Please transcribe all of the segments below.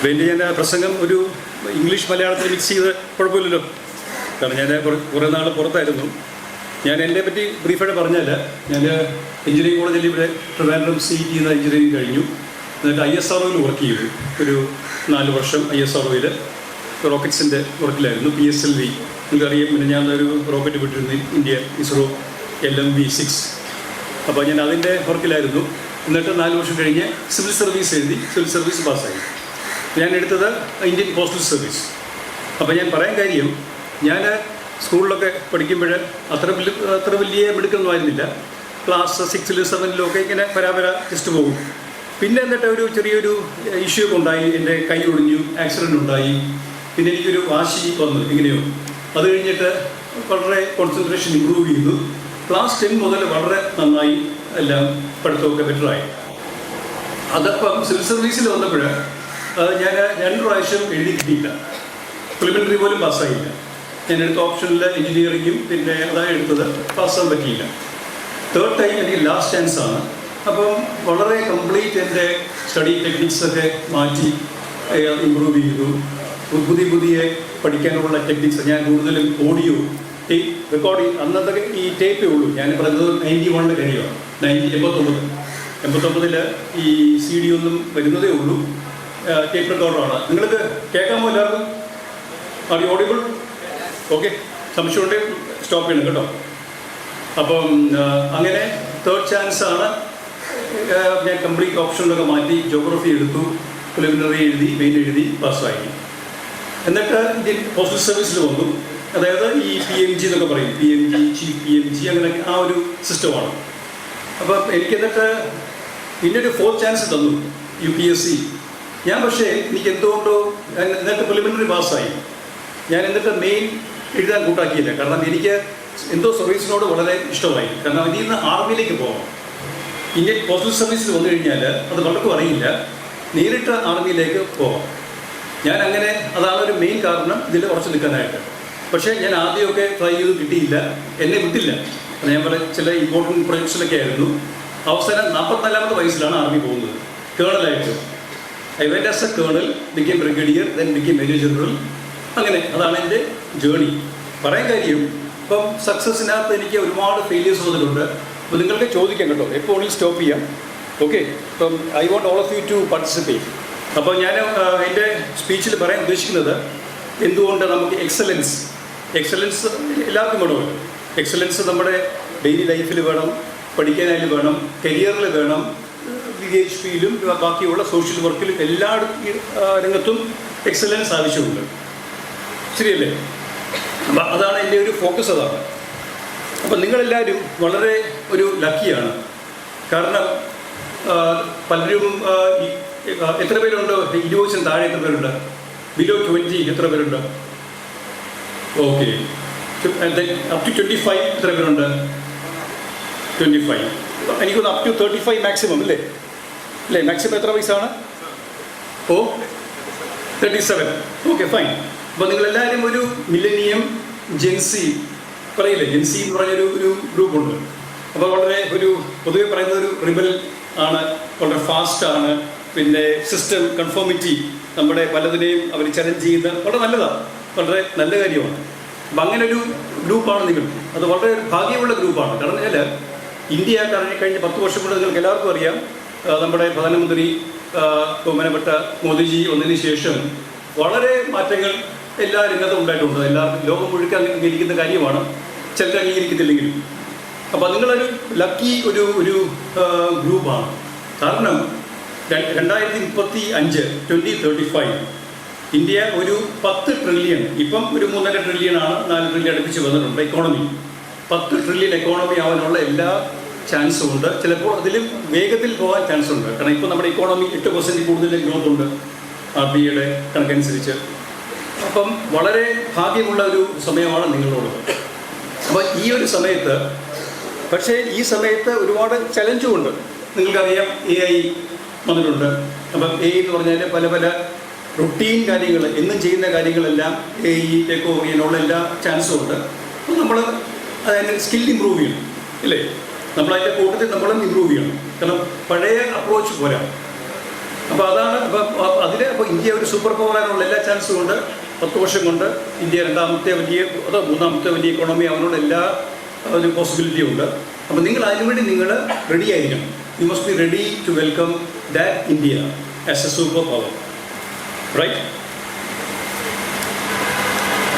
പിന്നെ ഞാൻ പ്രസംഗം ഒരു ഇംഗ്ലീഷ് മലയാളത്തിൽ മിക്സ് ചെയ്ത് കുഴപ്പമില്ലല്ലോ. കാരണം ഞാൻ കുറേ നാൾ പുറത്തായിരുന്നു. ഞാൻ എന്നെ പറ്റി ബ്രീഫായിട്ട് പറഞ്ഞാൽ, ഞാൻ എഞ്ചിനീയറിംഗ് കോളേജിൽ ഇവിടെ ട്രിവാൻഡ്രം CET ചെയ്യുന്ന എഞ്ചിനീയറിംഗ് കഴിഞ്ഞു. എന്നിട്ട് ISROയിൽ വർക്ക് ചെയ്തു ഒരു 4 വർഷം. ISROയിൽ റോക്കറ്റ്സിൻ്റെ വർക്കിലായിരുന്നു. PSLV നിങ്ങൾക്കറിയാം. പിന്നെ ഞാനൊരു റോക്കറ്റ് വിട്ടിരുന്നു, ഇന്ത്യ ISRO LMV-6. അപ്പോൾ ഞാൻ അതിൻ്റെ വർക്കിലായിരുന്നു. എന്നിട്ട് 4 വർഷം കഴിഞ്ഞ് സിവിൽ സർവീസ് എഴുതി, സിവിൽ സർവീസ് പാസ്സായി. ഞാൻ എടുത്തത് ഇന്ത്യൻ പോസ്റ്റൽ സർവീസ്. അപ്പോൾ ഞാൻ പറയാൻ കാര്യം, ഞാൻ സ്കൂളിലൊക്കെ പഠിക്കുമ്പോൾ അത്ര വലിയ മിടുക്കൊന്നും ആയിരുന്നില്ല. ക്ലാസ് 6ലും 7ലും ഒക്കെ ഇങ്ങനെ പരാപര ജസ്റ്റ് പോകും. പിന്നെ എന്നിട്ട് ഒരു ചെറിയൊരു ഇഷ്യൂ ഒക്കെ ഉണ്ടായി. എൻ്റെ കൈ ഒടിഞ്ഞു, ആക്സിഡൻ്റ് ഉണ്ടായി. പിന്നെ എനിക്കൊരു വാശി വന്നു എങ്ങനെയോ. അത് കഴിഞ്ഞിട്ട് വളരെ കോൺസെൻട്രേഷൻ ഇമ്പ്രൂവ് ചെയ്തു. ക്ലാസ് 10 മുതൽ വളരെ നന്നായി എല്ലാം പഠിത്തമൊക്കെ ബെറ്ററായി. അതപ്പം സിവിൽ സർവീസിൽ വന്നപ്പോൾ ഞാൻ 2 പ്രാവശ്യം എഴുതി കിട്ടിയില്ല. പ്രിലിമിനറി പോലും പാസ്സായില്ല. ഞാൻ എടുത്ത ഓപ്ഷനിൽ എഞ്ചിനീയറിങ്ങും പിന്നെ അതാണ് എടുത്തത്, പാസ്സാകാൻ പറ്റിയില്ല. 3rd ടൈം എനിക്ക് ലാസ്റ്റ് ചാൻസാണ്. അപ്പം വളരെ കംപ്ലീറ്റ് എൻ്റെ സ്റ്റഡി ടെക്നിക്സൊക്കെ മാറ്റി ഇമ്പ്രൂവ് ചെയ്തു. പുതിയ പഠിക്കാനുള്ള ടെക്നിക്സ് ഞാൻ കൂടുതലും ഓഡിയോ ടേപ്പ് റെക്കോർഡിങ്, അന്നത്തെ ഈ ടേപ്പേ ഉള്ളൂ. ഞാൻ പറയുന്നത് 91 കാര്യമാണ്. 89 ഈ CD ഒന്നും വരുന്നതേ ഉള്ളൂ. ടേപ്പ് റെക്കോർഡറാണ്. നിങ്ങൾക്ക് കേൾക്കാമോ എല്ലാവർക്കും? Are you audible? ഓക്കെ, സംശയമുണ്ട് സ്റ്റോപ്പ് ചെയ്യണം കേട്ടോ. അപ്പം അങ്ങനെ 3rd ചാൻസാണ്. ഞാൻ കംപ്ലീറ്റ് ഓപ്ഷനിലൊക്കെ മാറ്റി ജോഗ്രഫി എടുത്തു, പ്രിലിമിനറി എഴുതി, മെയിൻ എഴുതി, പാസ്സായി. എന്നിട്ട് ഇന്ത്യൻ പോസ്റ്റൽ സർവീസിൽ വന്നു. അതായത് ഈ PMG എന്നൊക്കെ പറയും, PMG, ചീഫ് PMG, അങ്ങനെ ആ ഒരു സിസ്റ്റമാണ്. അപ്പം എനിക്ക് എന്നിട്ട് പിന്നെ ഒരു 4th ചാൻസ് തന്നു, UPSC. ഞാൻ പക്ഷേ എനിക്ക് എന്തുകൊണ്ടോ എന്നിട്ട് പ്രിലിമിനറി പാസ്സായി. ഞാൻ എന്നിട്ട് മെയിൻ എഴുതാൻ കൂട്ടാക്കിയില്ല. കാരണം എനിക്ക് എന്തോ സർവീസിനോട് വളരെ ഇഷ്ടമായി. കാരണം ഇതിൽ നിന്ന് ആർമിയിലേക്ക് പോകാം. ഇന്ത്യൻ പോസ്റ്റൽ സർവീസിൽ വന്നു കഴിഞ്ഞാൽ അത് പലർക്കും അറിയില്ല, നേരിട്ട് ആർമിയിലേക്ക് പോകാം. ഞാൻ അങ്ങനെ, അതാണ് ഒരു മെയിൻ കാരണം ഇതിൽ ഉറച്ചു നിൽക്കാനായിട്ട്. പക്ഷേ ഞാൻ ആദ്യമൊക്കെ ട്രൈ ചെയ്ത് കിട്ടിയില്ല, എന്നെ വിട്ടില്ല. ഞാൻ ചില ഇമ്പോർട്ടൻറ്റ് പ്രൊജക്ട്സിലൊക്കെ ആയിരുന്നു. അവസാനം 44ാമത്തെ വയസ്സിലാണ് ആർമി പോകുന്നത്, കേണലായിട്ട്. I went as a colonel, became brigadier, then became major general. അങ്ങനെ അതാണ് എൻ്റെ ജേണി. പറയാൻ കാര്യം, ഇപ്പം സക്സസ്സിനകത്ത് എനിക്ക് ഒരുപാട് ഫെയിലിയേഴ്സ് വന്നിട്ടുണ്ട്. അപ്പോൾ നിങ്ങൾക്ക് ചോദിക്കാം കേട്ടോ, എപ്പോൾ വേണമെങ്കിലും സ്റ്റോപ്പ് ചെയ്യാം. ഓക്കെ, അപ്പം I want all of you to participate. അപ്പോൾ ഞാൻ എൻ്റെ സ്പീച്ചിൽ പറയാൻ ഉദ്ദേശിക്കുന്നത്, എന്തുകൊണ്ട് നമുക്ക് എക്സലൻസ് എല്ലാവർക്കും വേണമല്ലോ. എക്സലൻസ് നമ്മുടെ ഡെയിലി ലൈഫിൽ വേണം, പഠിക്കാനായാലും വേണം, കരിയറിൽ വേണം, VHPയിലും ബാക്കിയുള്ള സോഷ്യൽ വർക്കിലും എല്ലാ രംഗത്തും എക്സലൻസ് ആവശ്യമുണ്ട്. ശരിയല്ലേ? അപ്പം അതാണ് എൻ്റെ ഒരു ഫോക്കസ്, അതാണ്. അപ്പം നിങ്ങളെല്ലാവരും വളരെ ഒരു ലക്കിയാണ്. കാരണം പലരും എത്ര പേരുണ്ട്? 20 താഴെ എത്ര പേരുണ്ട്? ബിലോ 20 എത്ര പേരുണ്ട്? ഓക്കെ, അപ് ടു 25 എത്ര പേരുണ്ട്? 25. എനിക്കൊന്ന് അപ് ടു 35 മാക്സിമം അല്ലേ? മാക്സിമം എത്ര വയസ്സാണ്? 37. Okay, fine. അപ്പോൾ നിങ്ങളെല്ലാവരും ഒരു മില്ലനിയം, ജെൻസി പറയില്ലേ, ജെൻസി എന്ന് പറഞ്ഞൊരു ഗ്രൂപ്പുണ്ട്. അപ്പോൾ വളരെ ഒരു പൊതുവെ പറയുന്ന ഒരു റിബൽ ആണ്, വളരെ ഫാസ്റ്റാണ്. പിന്നെ സിസ്റ്റം കൺഫോമിറ്റി, നമ്മുടെ പലതിനെയും അവർ ചലഞ്ച് ചെയ്യുന്ന വളരെ നല്ലതാണ്, വളരെ നല്ല കാര്യമാണ്. അപ്പം അങ്ങനെ ഒരു ഗ്രൂപ്പാണ് നിങ്ങൾ. അത് വളരെ ഭാഗ്യമുള്ള ഗ്രൂപ്പാണ്. കാരണം വെച്ചാൽ ഇന്ത്യ കഴിഞ്ഞ 10 വർഷം കൊണ്ട് നിങ്ങൾക്ക് എല്ലാവർക്കും അറിയാം, നമ്മുടെ പ്രധാനമന്ത്രി ബഹുമാനപ്പെട്ട മോദിജി വന്നതിന് ശേഷം വളരെ മാറ്റങ്ങൾ എല്ലാ രംഗത്തും ഉണ്ടായിട്ടുണ്ട്. എല്ലാവർക്കും ലോകം മുഴുവൻ അംഗീകരിക്കുന്ന കാര്യമാണ്, ചിലർ അംഗീകരിക്കത്തില്ലെങ്കിലും. അപ്പോൾ നിങ്ങളൊരു ലക്കി ഒരു ഗ്രൂപ്പാണ്. കാരണം 2035 2035 ഇന്ത്യ ഒരു 10 ട്രില്യൺ, ഇപ്പം ഒരു 3.5 ട്രില്യണാണ്, 4 ട്രില്യൺ അടുപ്പിച്ച് വന്നിട്ടുണ്ട് എക്കോണമി. 10 ട്രില്യൺ എക്കോണമി ആവാനുള്ള എല്ലാ ചാൻസും ഉണ്ട്. ചിലപ്പോൾ അതിലും വേഗത്തിൽ പോകാൻ ചാൻസ് ഉണ്ട്. കാരണം ഇപ്പോൾ നമ്മുടെ ഇക്കോണമി 8% കൂടുതൽ ഗ്രോത്ത് ഉണ്ട് RBIയുടെ കണക്കനുസരിച്ച്. അപ്പം വളരെ ഭാഗ്യമുള്ള ഒരു സമയമാണ് നിങ്ങളോട്. അപ്പോൾ ഈ ഒരു സമയത്ത്, പക്ഷേ ഈ സമയത്ത് ഒരുപാട് ചലഞ്ചും ഉണ്ട്. നിങ്ങൾക്കറിയാം, AI വന്നിട്ടുണ്ട്. അപ്പം AI എന്ന് പറഞ്ഞാൽ പല റുട്ടീൻ കാര്യങ്ങൾ, എന്നും ചെയ്യുന്ന കാര്യങ്ങളെല്ലാം AI ടേക്ക് ഓവർ ചെയ്യാനുള്ള എല്ലാ ചാൻസും ഉണ്ട്. അപ്പോൾ നമ്മൾ അതിന് സ്കിൽ ഇമ്പ്രൂവ് ചെയ്യണം, ഇല്ലേ? നമ്മളതിൻ്റെ കൂട്ടത്തിൽ നമ്മളും ഇമ്പ്രൂവ് ചെയ്യണം. കാരണം പഴയ അപ്രോച്ച് പോരാ. അപ്പോൾ അതാണ്. അപ്പോൾ ഇന്ത്യ ഒരു സൂപ്പർ പവർ ആകാനുള്ള എല്ലാ ചാൻസും ഉണ്ട്. 10 വർഷം കൊണ്ട് ഇന്ത്യ മൂന്നാമത്തെ വലിയ ഇക്കോണമി ആവാനുള്ള എല്ലാ ഒരു പോസിബിലിറ്റിയും ഉണ്ട്. അപ്പോൾ നിങ്ങൾ അതിനുവേണ്ടി നിങ്ങൾ റെഡി ആയിരിക്കണം. You must be ready to welcome that India as a super power, right?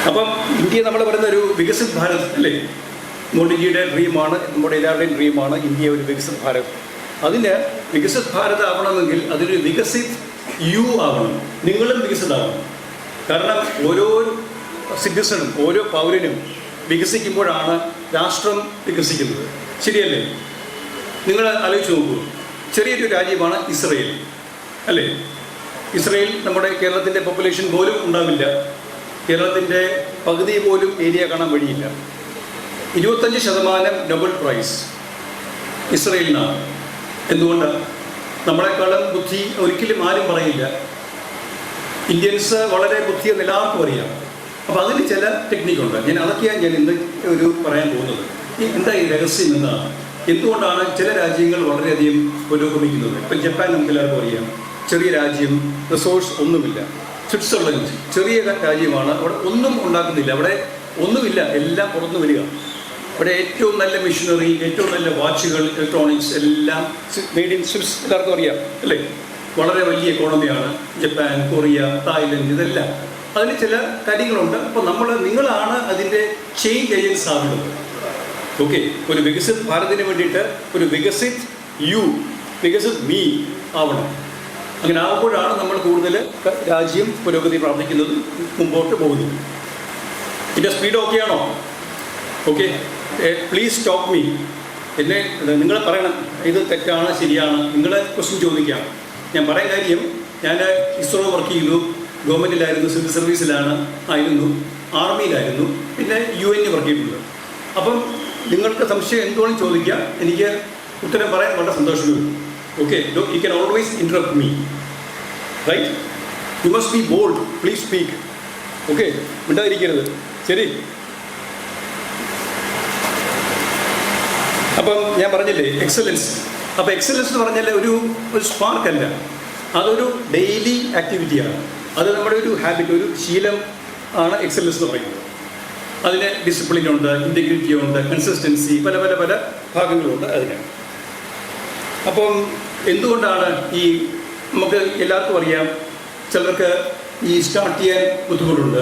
അപ്പം ഇന്ത്യ നമ്മൾ പറയുന്ന ഒരു വികസിത് ഭാരത് അല്ലേ? മോഡിജിയുടെ ഡ്രീമാണ്, നമ്മുടെ എല്ലാവരുടെയും ഡ്രീമാണ് ഇന്ത്യ ഒരു വികസിത് ഭാരത്. അതിന് വികസിത് ഭാരത് ആവണമെങ്കിൽ അതിനൊരു വികസിത് യു ആവണം. നിങ്ങളും വികസിതാവണം. കാരണം ഓരോ സിറ്റിസണും ഓരോ പൗരനും വികസിക്കുമ്പോഴാണ് രാഷ്ട്രം വികസിക്കുന്നത്. ശരിയല്ലേ? നിങ്ങൾ ആലോചിച്ച് നോക്കൂ. ചെറിയൊരു രാജ്യമാണ് ഇസ്രയേൽ അല്ലേ? ഇസ്രയേൽ നമ്മുടെ കേരളത്തിൻ്റെ പോപ്പുലേഷൻ പോലും ഉണ്ടാവില്ല. കേരളത്തിൻ്റെ പകുതി പോലും ഏരിയ കാണാൻ വഴിയില്ല. 25% നൊബൽ പ്രൈസ് ഇസ്രയേലിനാണ്. എന്തുകൊണ്ടാണ്? നമ്മളെക്കാളും ബുദ്ധി ഒരിക്കലും ആരും പറയില്ല. ഇന്ത്യൻസ് വളരെ ബുദ്ധിയെന്ന് എല്ലാവർക്കും അറിയാം. അപ്പോൾ അതിന് ചില ടെക്നിക്കുണ്ട്. അതൊക്കെയാണ് ഞാൻ ഇന്ന് പറയാൻ പോകുന്നത്. എന്താ ഈ രഹസ്യം എന്താണ്? എന്തുകൊണ്ടാണ് ചില രാജ്യങ്ങൾ വളരെയധികം പുരോഗമിക്കുന്നത്? ഇപ്പം ജപ്പാൻ നമുക്ക് എല്ലാവർക്കും അറിയാം, ചെറിയ രാജ്യം, റിസോഴ്സ് ഒന്നുമില്ല. സ്വിറ്റ്സർലൻഡ് ചെറിയ രാജ്യമാണ്, അവിടെ ഒന്നും ഉണ്ടാക്കുന്നില്ല, അവിടെ ഒന്നുമില്ല, എല്ലാം പുറത്തു വരിക. അവിടെ ഏറ്റവും നല്ല മെഷീനറി, ഏറ്റവും നല്ല വാച്ചുകൾ, ഇലക്ട്രോണിക്സ് എല്ലാം മെയ്ഡ് ഇൻ സ്വിസ്, എല്ലാവർക്കും അറിയാം അല്ലേ? വളരെ വലിയ എക്കോണമിയാണ് ജപ്പാൻ, കൊറിയ, തായ്ലൻഡ്, ഇതെല്ലാം. അതിന് ചില കാര്യങ്ങളുണ്ട്. അപ്പോൾ നിങ്ങളാണ് അതിൻ്റെ ചേഞ്ച് ഏജൻസ് ആകുന്നത്. ഓക്കെ, ഒരു വികസിത് ഭാരതിന് വേണ്ടിയിട്ട് ഒരു വികസിത് യു, വികസിത് മീ ആവണം. അങ്ങനെ ആകുമ്പോഴാണ് നമ്മൾ കൂടുതൽ രാജ്യം പുരോഗതി പ്രാപിക്കുന്നത്, മുമ്പോട്ട് പോകുന്നത്. ഇതിൻ്റെ സ്പീഡ് ഓക്കെയാണോ? Okay, please stop me. നിങ്ങൾ പറയണം ഇത് തെറ്റാണ് ശരിയാണ്. നിങ്ങൾ ക്വസ്റ്റ്യൻ ചോദിക്കാം. ഞാൻ പറയാൻ കാര്യം, ഞാൻ ഇസ്രോ വർക്ക് ചെയ്തു, ഗവൺമെൻറ്റിലായിരുന്നു, സിവിൽ സർവീസിലാണ് ആയിരുന്നു, ആർമിയിലായിരുന്നു, പിന്നെ UN വർക്ക് ചെയ്തിട്ടുണ്ട്. അപ്പം നിങ്ങൾക്ക് സംശയം എന്തുകൊണ്ടും ചോദിക്കാം, എനിക്ക് ഉത്തരം പറയാൻ വളരെ സന്തോഷമുണ്ട്. Okay, you can always interrupt me, right? You must be bold, please speak. Okay, മിണ്ടാതിരിക്കരുത്. ശരി. അപ്പം ഞാൻ പറഞ്ഞില്ലേ എക്സലൻസ്. അപ്പോൾ എക്സലൻസ് എന്ന് പറഞ്ഞാൽ ഒരു സ്പാർക്ക് അല്ല, അതൊരു ഡെയിലി ആക്ടിവിറ്റിയാണ്. അത് നമ്മുടെ ഒരു ഹാബിറ്റ്, ഒരു ശീലം ആണ് എക്സലൻസ് എന്ന് പറയുന്നത്. അതിന് ഡിസിപ്ലിനുണ്ട്, ഇൻറ്റഗ്രിറ്റി ഉണ്ട്, കൺസിസ്റ്റൻസി, പല പല പല ഭാഗങ്ങളുണ്ട് അതിന്. അപ്പം എന്തുകൊണ്ടാണ് നമുക്ക് എല്ലാവർക്കും അറിയാം, ചിലർക്ക് സ്റ്റാർട്ട് ചെയ്യാൻ ബുദ്ധിമുട്ടുണ്ട്,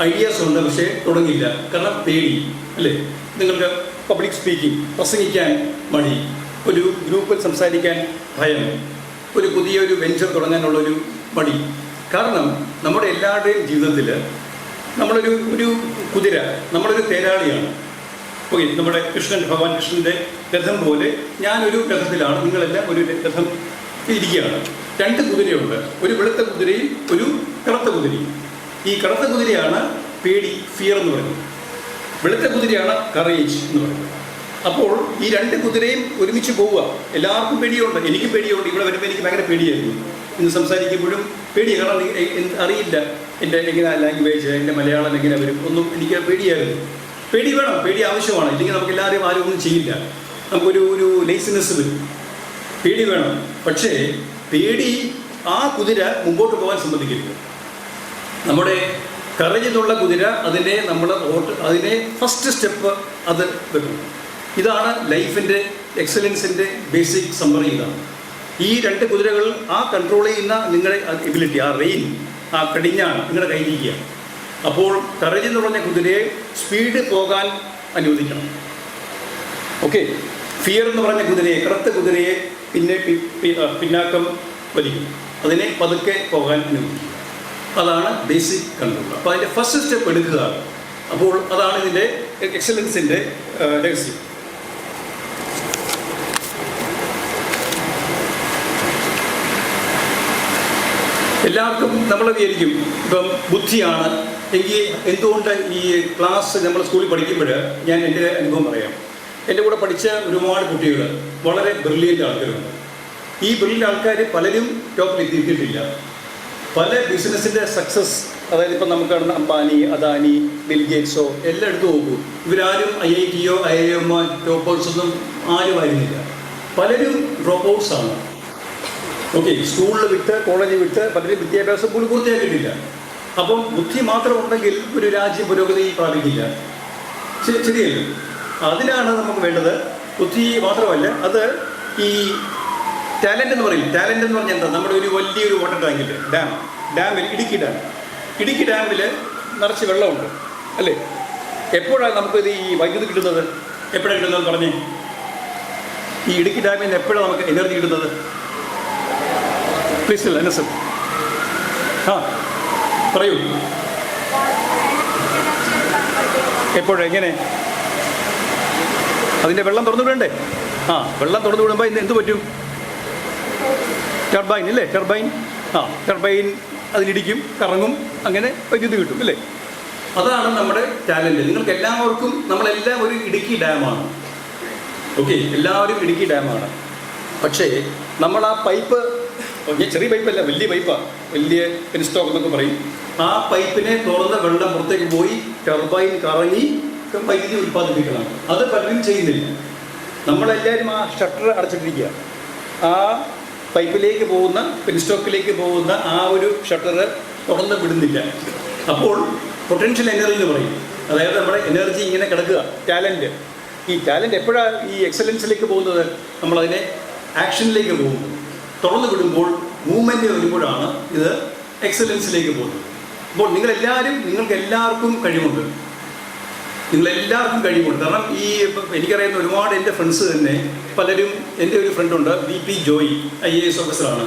ഐഡിയാസ് ഉണ്ട്, പക്ഷേ തുടങ്ങില്ല. കാരണം പേടി അല്ലേ? നിങ്ങൾക്ക് പബ്ലിക് സ്പീക്കിംഗ്, പ്രസംഗിക്കാൻ മടി, ഒരു ഗ്രൂപ്പിൽ സംസാരിക്കാൻ ഭയം, ഒരു പുതിയൊരു വെഞ്ചർ തുടങ്ങാനുള്ളൊരു മടി. കാരണം നമ്മുടെ എല്ലാവരുടെയും ജീവിതത്തിൽ നമ്മളൊരു കുതിര, നമ്മളൊരു തേരാളിയാണ്. ഓക്കെ, നമ്മുടെ ഭഗവാൻ കൃഷ്ണൻ്റെ രഥം പോലെ ഞാനൊരു രഥത്തിലാണ്, നിങ്ങളെല്ലാം ഒരു രഥം ഇരിക്കുകയാണ്. 2 കുതിരയുണ്ട്, ഒരു വെളുത്ത കുതിരയും ഒരു കറുത്ത കുതിരയും. ഈ കറുത്ത കുതിരയാണ് പേടി, ഫിയർ എന്ന് പറയുന്നത്. വെളുത്ത കുതിരയാണ് കറേജ് എന്ന് പറയുന്നത്. അപ്പോൾ ഈ 2 കുതിരയും ഒരുമിച്ച് പോവുക. എല്ലാവർക്കും പേടിയുണ്ട്, എനിക്കും പേടിയുണ്ട്. ഇവിടെ വരുമ്പോൾ എനിക്ക് ഭയങ്കര പേടിയായിരുന്നു. ഇന്ന് സംസാരിക്കുമ്പോഴും പേടിയാണ്. കാരണം അറിയില്ല എൻ്റെ എങ്ങനെ ലാംഗ്വേജ്, എൻ്റെ മലയാളം എങ്ങനെ വരും, ഒന്നും എനിക്ക് പേടിയായിരുന്നു. പേടി വേണം, പേടി ആവശ്യമാണ്. ഇല്ലെങ്കിൽ നമുക്ക് എല്ലാവരും ആരും ഒന്നും ചെയ്യില്ല, നമുക്കൊരു ലേസിനെസ് വരും. പേടി വേണം. പക്ഷേ പേടി ആ കുതിര മുമ്പോട്ട് പോകാൻ സമ്മതിക്കരുത്. നമ്മുടെ കറേജ് എന്നുള്ള കുതിര അതിനെ ഫസ്റ്റ് സ്റ്റെപ്പ് അത് വെക്കണം. ഇതാണ് ലൈഫിൻ്റെ എക്സലൻസിൻ്റെ ബേസിക് സമ്മറി. ഇതാണ് ഈ 2 കുതിരകൾ ആ കൺട്രോൾ ചെയ്യുന്ന നിങ്ങളുടെ എബിലിറ്റി, ആ റെയിൻ, ആ കടിഞ്ഞാണ് നിങ്ങളുടെ കയ്യിലിരിക്കുക. അപ്പോൾ കറേജ് എന്ന് പറഞ്ഞ കുതിരയെ സ്പീഡ് പോകാൻ അനുവദിക്കണം. ഓക്കെ, ഫിയർ എന്ന് പറഞ്ഞ കുതിരയെ, കറുത്ത കുതിരയെ പിന്നാക്കം വലിക്കും, അതിനെ പതുക്കെ പോകാൻ അനുവദിക്കും. അതാണ് ബേസിക് കൺട്രോൾ. അപ്പോൾ അതിൻ്റെ ഫസ്റ്റ് സ്റ്റെപ്പ് എടുക്കുക. അപ്പോൾ അതാണ് ഇതിൻ്റെ എക്സലൻസിൻ്റെ രഹസ്യം. എല്ലാവർക്കും നമ്മൾ വിചാരിക്കും ഇപ്പം ബുദ്ധിയാണ് എങ്കിൽ എന്തുകൊണ്ട് ഈ ക്ലാസ് നമ്മൾ സ്കൂളിൽ പഠിക്കുമ്പോൾ ഞാൻ എൻ്റെ അനുഭവം പറയാം. എൻ്റെ കൂടെ പഠിച്ച ഒരുപാട് കുട്ടികൾ വളരെ ബ്രില്യൻ്റ് ആൾക്കാരുണ്ട്. ഈ ബ്രില്യൻ്റ് ആൾക്കാർ പലരും ടോപ്പിൽ എത്തിയിട്ടില്ല. പല ബിസിനസ്സിൻ്റെ സക്സസ്, അതായത് ഇപ്പം നമുക്ക് കാണുന്ന അംബാനി, അദാനി, ബിൽ ഗേറ്റ്സോ എല്ലാം എടുത്തു നോക്കൂ. ഇവരാരും IITയോ IIMോ ടോപ്പേഴ്സൊന്നും ആരും ആയിരുന്നില്ല. പലരും ഡ്രോപ്പ് ഔട്ട്സാണ്. ഓക്കെ, സ്കൂളിൽ വിട്ട് കോളേജിൽ വിട്ട് പലരും വിദ്യാഭ്യാസം പോലും പൂർത്തിയാക്കിയിട്ടില്ല. അപ്പം ബുദ്ധി മാത്രം ഉണ്ടെങ്കിൽ ഒരു രാജ്യം പുരോഗതി പ്രാപിക്കില്ല. ശരിയല്ലോ? അതിനാണ് നമുക്ക് വേണ്ടത്. ബുദ്ധി മാത്രമല്ല, അത് ഈ ടാലൻ്റ് എന്ന് പറയും. ടാലൻ്റ് എന്ന് പറഞ്ഞാൽ എന്താ? നമ്മുടെ ഒരു വലിയൊരു വാട്ടർ ടാങ്കിൽ ഡാമിൽ ഇടുക്കി ഡാമിൽ നിറച്ച് വെള്ളമുണ്ട് അല്ലേ? എപ്പോഴാണ് നമുക്കിത് ഈ വൈദ്യുതി കിട്ടുന്നത്? എപ്പോഴാണ് കിട്ടുന്നത് പറഞ്ഞേ? ഈ ഇടുക്കി ഡാമിൽ നിന്ന് എപ്പോഴാണ് നമുക്ക് എനർജി കിട്ടുന്നത്? പ്ലീസ് അനസ് പറയൂ. എപ്പോഴെങ്ങനെ? അതിൻ്റെ വെള്ളം തുറന്നു വിടണ്ടേ? വെള്ളം തുറന്നു വിടുമ്പോൾ ഇന്ന് എന്ത് പറ്റും? ടർബൈൻ ഇല്ലേ? ടർബൈൻ അതിലിടിക്കും, കറങ്ങും, അങ്ങനെ വൈദ്യുതി കിട്ടും അല്ലേ? അതാണ് നമ്മുടെ ടാലൻറ്റ്. നിങ്ങൾക്ക് എല്ലാവർക്കും, നമ്മളെല്ലാം ഒരു ഇടുക്കി ഡാമാണ്. ഓക്കെ, എല്ലാവരും ഇടുക്കി ഡാമാണ്. പക്ഷേ നമ്മൾ ആ പൈപ്പ്, ചെറിയ പൈപ്പല്ല, വലിയ പൈപ്പാണ്, വലിയ പെൻസ്റ്റോക്ക് എന്നൊക്കെ പറയും. ആ പൈപ്പിനെ തുറന്ന് വെള്ളം പുറത്തേക്ക് പോയി ടർബൈൻ കറങ്ങി വൈദ്യുതി ഉൽപ്പാദിപ്പിക്കണം. അത് പലരും ചെയ്യുന്നില്ല. നമ്മളെല്ലാവരും ആ ഷട്ടർ അടച്ചിട്ടിരിക്കുക. ആ പൈപ്പിലേക്ക് പോകുന്ന, പെൻസ്റ്റോക്കിലേക്ക് പോകുന്ന ആ ഒരു ഷട്ടർ തുറന്ന് വിടുന്നില്ല. അപ്പോൾ പൊട്ടൻഷ്യൽ എനർജി എന്ന് പറയും. അതായത് നമ്മുടെ എനർജി ഇങ്ങനെ കിടക്കുക, ടാലൻറ്റ്. ഈ ടാലൻറ്റ് എപ്പോഴാണ് ഈ എക്സലൻസിലേക്ക് പോകുന്നത്? നമ്മളതിനെ ആക്ഷനിലേക്ക് പോകുന്നത്. തുറന്നു വിടുമ്പോൾ, മൂവ്മെൻറ്റ് വരുമ്പോഴാണ് ഇത് എക്സലൻസിലേക്ക് പോകുന്നത്. അപ്പോൾ നിങ്ങൾക്ക് എല്ലാവർക്കും കഴിവുണ്ട്. കാരണം ഈ എനിക്കറിയുന്ന ഒരുപാട് എൻ്റെ ഫ്രണ്ട്സ് തന്നെ പലരും, എൻ്റെ ഒരു ഫ്രണ്ടുണ്ട് VP ജോയി, IAS ഓഫീസറാണ്,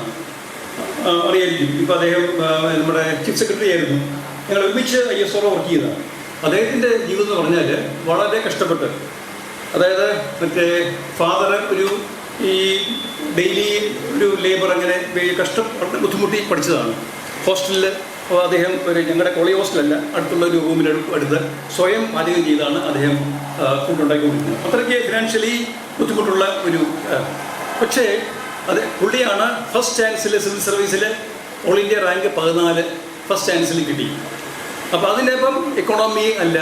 അറിയായിരിക്കും. ഇപ്പോൾ അദ്ദേഹം നമ്മുടെ ചീഫ് സെക്രട്ടറി ആയിരുന്നു. ഞങ്ങൾ ഒരുമിച്ച് ISRO വർക്ക് ചെയ്തതാണ്. അദ്ദേഹത്തിൻ്റെ ജീവിതം എന്ന് പറഞ്ഞാൽ വളരെ കഷ്ടപ്പെട്ട്, അതായത് മറ്റേ ഫാദർ ഒരു ഈ ഡെയിലി ഒരു ലേബർ, അങ്ങനെ കഷ്ടപ്പെട്ട് ബുദ്ധിമുട്ടി പഠിച്ചതാണ്. ഹോസ്റ്റലിൽ അദ്ദേഹം ഞങ്ങളുടെ കോളേജ് ഹോസ്റ്റലല്ല, അടുത്തുള്ള ഒരു റൂമിലെടുത്ത് സ്വയം പാചകം ചെയ്താണ് അദ്ദേഹം ഫുഡ് ഉണ്ടാക്കിക്കൊണ്ടിരുന്നത്. അത്രയ്ക്ക് ഫിനാൻഷ്യലി ബുദ്ധിമുട്ടുള്ള ഒരു പക്ഷേ പുള്ളിയാണ് ഫസ്റ്റ് ചാൻസിൽ സിവിൽ സർവീസിൽ ഓൾ ഇന്ത്യ റാങ്ക് 14 ഫസ്റ്റ് ചാൻസിൽ കിട്ടി. അപ്പോൾ അതിനിപ്പം എക്കോണമി അല്ല,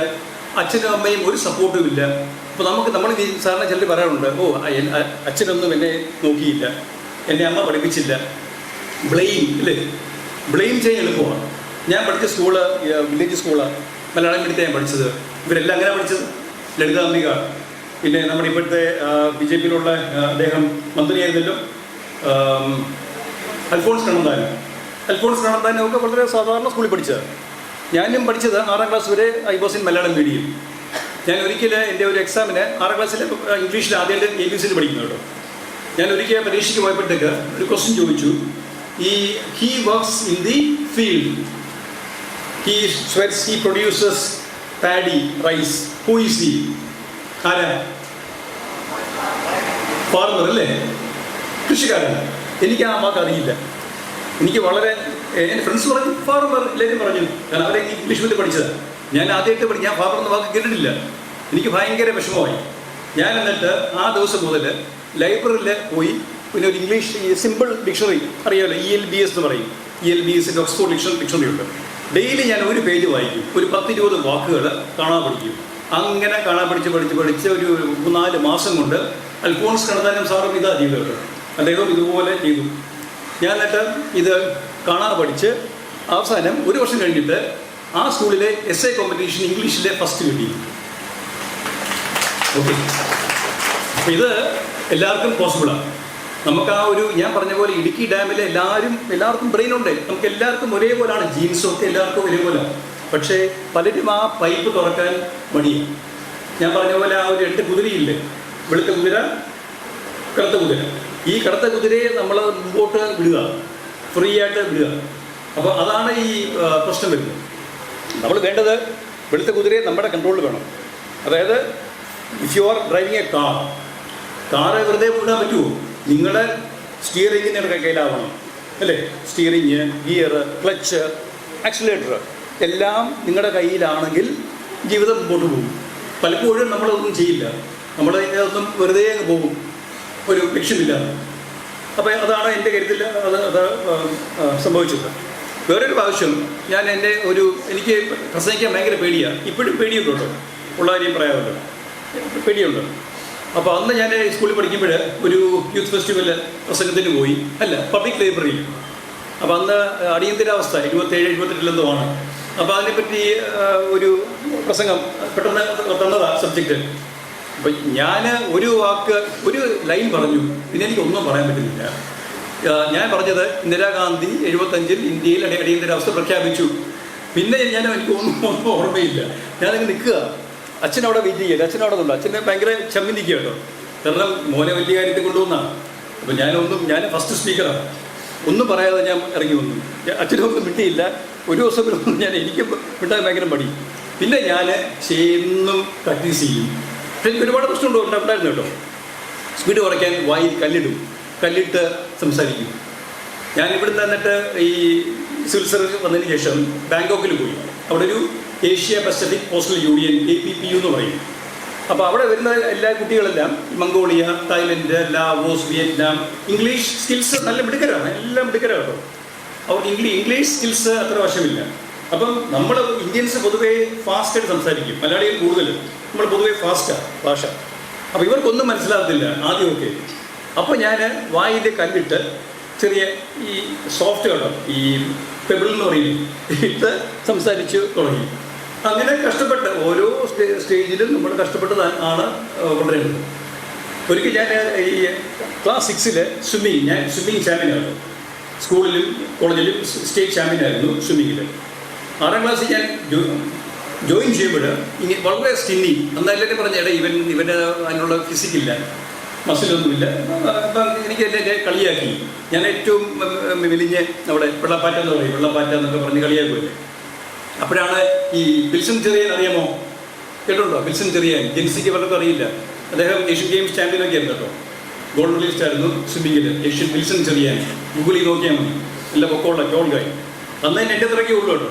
അച്ഛനും അമ്മയും ഒരു സപ്പോർട്ടും ഇല്ല. അപ്പോൾ നമ്മൾ സാറിന് ചിലർ പറയാറുണ്ട്, അച്ഛനൊന്നും എന്നെ നോക്കിയില്ല, എന്നെ അമ്മ പഠിപ്പിച്ചില്ല. ബ്ലെയിം ചെയ്യാൻ എളുപ്പമാണ്. ഞാൻ പഠിച്ച സ്കൂള് വില്ലേജ് സ്കൂളാണ്, മലയാളം മീഡിയത്തെ ഞാൻ പഠിച്ചത്. ഇവരെല്ലാം അങ്ങനെ പഠിച്ചത്. ലളിതാംബിക, പിന്നെ നമ്മുടെ ഇപ്പോഴത്തെ BJP-യിലുള്ള അദ്ദേഹം മന്ത്രിയായിരുന്നല്ലോ, അൽഫോൺസ് കണ്ണന്താനം ഒക്കെ വളരെ സാധാരണ സ്കൂളിൽ പഠിച്ചത്. ഞാനും പഠിച്ചത് 6ാം ക്ലാസ് വരെ I was in Malayalam medium. ഞാൻ ഒരിക്കൽ എൻ്റെ ഒരു എക്സാമിന് 6ാം ക്ലാസ്സിൽ ഇംഗ്ലീഷിൽ ആദ്യമായിട്ട് ABCD പഠിക്കുന്നു കേട്ടോ. ഞാൻ ഒരിക്കൽ പരീക്ഷയ്ക്ക് പോയപ്പോഴത്തേക്ക് ഒരു ക്വസ്റ്റ്യൻ ചോദിച്ചു. He works in the field. He produces paddy, rice. Who is he? ആരാ? ഫാർമർ അല്ലേ? കൃഷിക്കാരൻ. എനിക്ക് ആ വാക്ക് അറിയില്ല. എനിക്ക് വളരെ എൻ്റെ ഫ്രണ്ട്സ് പറഞ്ഞു ഫാർമർ, എല്ലാവരും പറഞ്ഞു, കാരണം അവരെ ഇംഗ്ലീഷ് മീഡിയം പഠിച്ചതാണ്. ഞാൻ ആദ്യമായിട്ട് ഞാൻ ഫാർമർ എന്ന വാക്ക് കേട്ടിട്ടില്ല. എനിക്ക് ഭയങ്കര വിഷമമായി. ഞാൻ എന്നിട്ട് ആ ദിവസം മുതൽ ലൈബ്രറിയിൽ പോയി, പിന്നെ ഒരു ഇംഗ്ലീഷ് സിമ്പിൾ ഡിക്ഷണറി അറിയാമല്ലോ, ELBS എന്ന് പറയും. ELBSൻ്റെ ഓക്സ്ഫോർഡ് ഡിക്ഷണറി ഉണ്ട്. ഡെയിലി ഞാൻ ഒരു പേജ് വായിക്കും, ഒരു 10-20 വാക്കുകൾ കാണാൻ പഠിക്കും. അങ്ങനെ കാണാൻ പഠിച്ച് ഒരു 3-4 മാസം കൊണ്ട് അൽഫോൺസ് കണ്ണന്താനം സാറും ഇതാ ചെയ്തത്. അദ്ദേഹം ഇതുപോലെ ചെയ്തു. ഞാൻ എന്നിട്ട് ഇത് കാണാൻ പഠിച്ച് അവസാനം 1 വർഷം കഴിഞ്ഞിട്ട് ആ സ്കൂളിലെ essay കോമ്പറ്റീഷൻ ഇംഗ്ലീഷിലെ ഫസ്റ്റ് കിട്ടി. ഓക്കെ, അപ്പോൾ ഇത് എല്ലാവർക്കും പോസിബിളാണ്. നമുക്ക് ആ ഒരു ഞാൻ പറഞ്ഞ പോലെ ഇടുക്കി ഡാമിലെ എല്ലാവർക്കും ബ്രെയിൻ ഉണ്ട്. നമുക്ക് എല്ലാവർക്കും ഒരേപോലെയാണ്, ജീൻസും ഒക്കെ എല്ലാവർക്കും ഒരേപോലെ. പക്ഷേ പലരും ആ പൈപ്പ് തുറക്കാൻ മടിയാണ്. ഞാൻ പറഞ്ഞ പോലെ ആ ഒരു 8 കുതിരയില്ലേ, വെളുത്ത കുതിര, കറുത്ത കുതിര. ഈ കറുത്ത കുതിരയെ നമ്മൾ മുമ്പോട്ട് വിടുക, ഫ്രീ ആയിട്ട് വിടുക. അപ്പോൾ അതാണ് ഈ പ്രശ്നം വരുന്നത്. നമ്മൾ വേണ്ടത് വെളുത്ത കുതിരയെ നമ്മുടെ കൺട്രോളിൽ വേണം. അതായത് if you are driving A car വെറുതെ വിടാൻ പറ്റുമോ? നിങ്ങളുടെ സ്റ്റിയറിങ്ങിന് കയ്യിലാവണം അല്ലേ? സ്റ്റിയറിങ്, ഗിയർ, ക്ലച്ച്, ആക്സിലേറ്റർ എല്ലാം നിങ്ങളുടെ കയ്യിലാണെങ്കിൽ ജീവിതം മുമ്പോട്ട് പോകും. പലപ്പോഴും നമ്മളതൊന്നും ചെയ്യില്ല, നമ്മളതൊന്നും വെറുതെ അങ്ങ് പോകും, ഒരു ലക്ഷ്യമില്ല. അപ്പോൾ അതാണ് എൻ്റെ കാര്യത്തിൽ അത് സംഭവിച്ചത്. വേറൊരു പ്രാവശ്യം ഞാൻ എനിക്ക് പ്രസംഗിക്കാൻ ഭയങ്കര പേടിയാണ്. ഇപ്പോഴും പേടിയുണ്ട് കേട്ടോ, ഉള്ള കാര്യം പറയാമല്ലോ, പേടിയുണ്ട്. അപ്പോൾ അന്ന് ഞാൻ സ്കൂളിൽ പഠിക്കുമ്പോൾ ഒരു യൂത്ത് ഫെസ്റ്റിവൽ പ്രസംഗത്തിന് പോയി, അല്ല പബ്ലിക് ലൈബ്രറിയിൽ. അപ്പോൾ അന്ന് അടിയന്തരാവസ്ഥ 77-78 ആണ്. അപ്പോൾ അതിനെപ്പറ്റി ഒരു പ്രസംഗം പെട്ടെന്ന് തന്നതാണ് സബ്ജക്റ്റ്. അപ്പം ഞാൻ ഒരു ലൈൻ പറഞ്ഞു, പിന്നെ എനിക്കൊന്നും പറയാൻ പറ്റുന്നില്ല. ഞാൻ പറഞ്ഞത് ഇന്ദിരാഗാന്ധി 75-ൽ ഇന്ത്യയിൽ അടിയന്തരാവസ്ഥ പ്രഖ്യാപിച്ചു. പിന്നെ എനിക്ക് ഒന്നും ഓർമ്മയില്ല. ഞാനങ്ങ് നിൽക്കുക, അച്ഛനവിടെ വെയിറ്റ് ചെയ്യല്ല, അച്ഛനവിടെ നിന്നുണ്ട്. അച്ഛനെ ഭയങ്കര ചമ്മി നിൽക്കുക കേട്ടോ, കാരണം മോനെ വലിയ കാര്യത്തിൽ കൊണ്ടുവന്നാണ്. അപ്പം ഞാൻ ഫസ്റ്റ് സ്പീക്കറാണ്. ഒന്നും പറയാതെ ഞാൻ ഇറങ്ങി വന്നു. അച്ഛനൊന്നും വിട്ടിയില്ല. ഒരു ദിവസം എനിക്ക് വിട്ടാൻ ഭയങ്കര മടി. പിന്നെ ഞാൻ എന്നും പ്രാക്ടീസ് ചെയ്യും. പക്ഷെ എനിക്ക് ഒരുപാട് പ്രശ്നം ഉണ്ടായിരുന്നു കേട്ടോ. സ്പീഡ് കുറയ്ക്കാൻ വായിൽ കല്ലിട്ട് സംസാരിക്കും. ഞാൻ ഇവിടുന്ന് എന്നിട്ട് ഈ സിവിൽ സർവീസ് വന്നതിന് ശേഷം ബാങ്കോക്കിൽ പോയി. അവിടെ ഒരു Asia Pacific postal union APPU എന്ന് പറയും. അപ്പോൾ അവിടെ വരുന്ന എല്ലാ കുട്ടികളെല്ലാം Mongolia, Thailand, Laos, Vietnam, English skills നല്ല മിടുക്കരാണ്, എല്ലാം മിടുക്കരാണ് കേട്ടോ. അവർക്ക് ഇംഗ്ലീഷ് സ്കിൽസ് അത്ര വശമില്ല. അപ്പം നമ്മൾ ഇന്ത്യൻസ് പൊതുവേ ഫാസ്റ്റായിട്ട് സംസാരിക്കും, മലയാളികൾ കൂടുതൽ. നമ്മൾ പൊതുവേ ഫാസ്റ്റാണ് ഭാഷ. അപ്പോൾ ഇവർക്കൊന്നും മനസ്സിലാകത്തില്ല ആദ്യമൊക്കെ. അപ്പോൾ ഞാൻ വായിൽ കല്ലിട്ട് ചെറിയ ഈ സോഫ്റ്റ് കേട്ടോ, ഈ പെബിൾ എന്ന് പറയും, ഇട്ട് സംസാരിച്ച് തുടങ്ങി. അങ്ങനെ കഷ്ടപ്പെട്ട് ഓരോ സ്റ്റേജിലും നമ്മൾ കഷ്ടപ്പെട്ട് ആണ് കൊണ്ടുവരുന്നത്. ഒരിക്കൽ ഞാൻ ഈ ക്ലാസ് 6 ഞാൻ സ്വിമ്മിങ് ചാമ്പ്യനായിരുന്നു. സ്കൂളിലും കോളേജിലും സ്റ്റേറ്റ് ചാമ്പ്യനായിരുന്നു സ്വിമ്മിങ്ങിൽ. 6ാം ക്ലാസ്സിൽ ഞാൻ ജോയിൻ ചെയ്യുമ്പോൾ വളരെ സ്കിന്നി. അന്നെല്ലാവരും പറഞ്ഞ ഇവന് അതിനുള്ള ഫിസിക്കില്ല, മസിലൊന്നുമില്ല. അപ്പം എനിക്ക് എന്നെ കളിയാക്കി. ഞാൻ ഏറ്റവും മെലിഞ്ഞ് അവിടെ വെള്ളപ്പാറ്റ എന്ന് പറയും, വെള്ളപ്പാറ്റ എന്നൊക്കെ പറഞ്ഞ് കളിയാക്കുമല്ലേ. അപ്പോഴാണ് ഈ വിൽസൺ ചെറിയാൻ, അറിയാമോ? കേട്ടുണ്ടോ? വിൽസൺ ചെറിയാൻ ജെൻസിക്ക് പലർക്കും അറിയില്ല. അദ്ദേഹം ഏഷ്യൻ ഗെയിംസ് ചാമ്പ്യനൊക്കെ ആയിരുന്നു കേട്ടോ, ഗോൾഡ് മെഡലിസ്റ്റ് ആയിരുന്നു സ്വിമ്മിങ്ങിൽ. വിൽസൺ ചെറിയാൻ ഗൂഗിളിൽ നോക്കിയാൽ മതി, നല്ല പൊക്കമുള്ള ടോൾഗായി. അന്ന് തന്നെ എൻ്റെ അത്രയ്ക്കേ ഉള്ളൂ കേട്ടോ.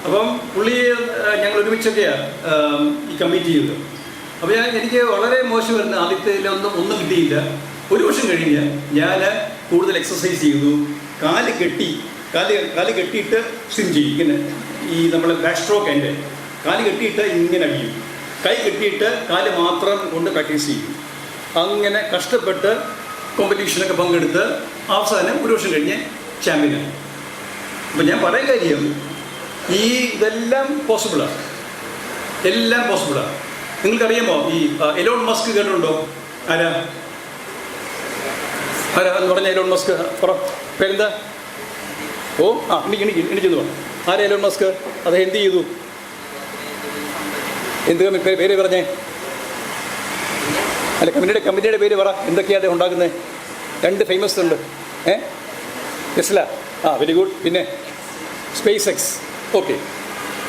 അപ്പം പുള്ളിയെ ഞങ്ങൾ ഒരുമിച്ചൊക്കെയാണ് ഈ കമ്മിറ്റ് ചെയ്തത്. അപ്പോൾ എനിക്ക് വളരെ മോശമായിരുന്നു. ഒന്നും കിട്ടിയില്ല. ഒരു വർഷം കഴിഞ്ഞ് ഞാൻ കൂടുതൽ എക്സസൈസ് ചെയ്തു. കാല് കെട്ടിയിട്ട് സ്വിം ചെയ്യും. ഇങ്ങനെ ഈ നമ്മൾ ബാക്ക് സ്ട്രോക്ക് എൻ്റെ കാല് കെട്ടിയിട്ട് ഇങ്ങനെ അടിയും, കൈ കെട്ടിയിട്ട് കാല് മാത്രം കൊണ്ട് പ്രാക്ടീസ് ചെയ്യും. അങ്ങനെ കഷ്ടപ്പെട്ട് കോമ്പറ്റീഷനൊക്കെ പങ്കെടുത്ത് അവസാനം ഒരു വർഷം കഴിഞ്ഞ് ചാമ്പ്യനായി. അപ്പം ഞാൻ പറയാൻ കാര്യം, ഇതെല്ലാം പോസിബിളാണ്, എല്ലാം പോസിബിളാണ്. നിങ്ങൾക്കറിയാമോ ഈ എലോൺ മസ്ക് കേട്ടിട്ടുണ്ടോ? ആരാ എന്ന് പറഞ്ഞ എലോൺ മസ്ക്? പേരെന്താ? എണിച്ചെന്ന് പറഞ്ഞു. ആരാ എലോൺ മസ്ക്? അദ്ദേഹം എന്ത് ചെയ്തു? പേര് പറഞ്ഞേ. അല്ല, കമ്പനിയുടെ പേര് പറ. എന്തൊക്കെയാണ് അദ്ദേഹം ഉണ്ടാക്കുന്നത്? 2 ഫേമസ് ഉണ്ട്. Tesla, very good. പിന്നെ സ്പേസ് എക്സ്. ഓക്കെ.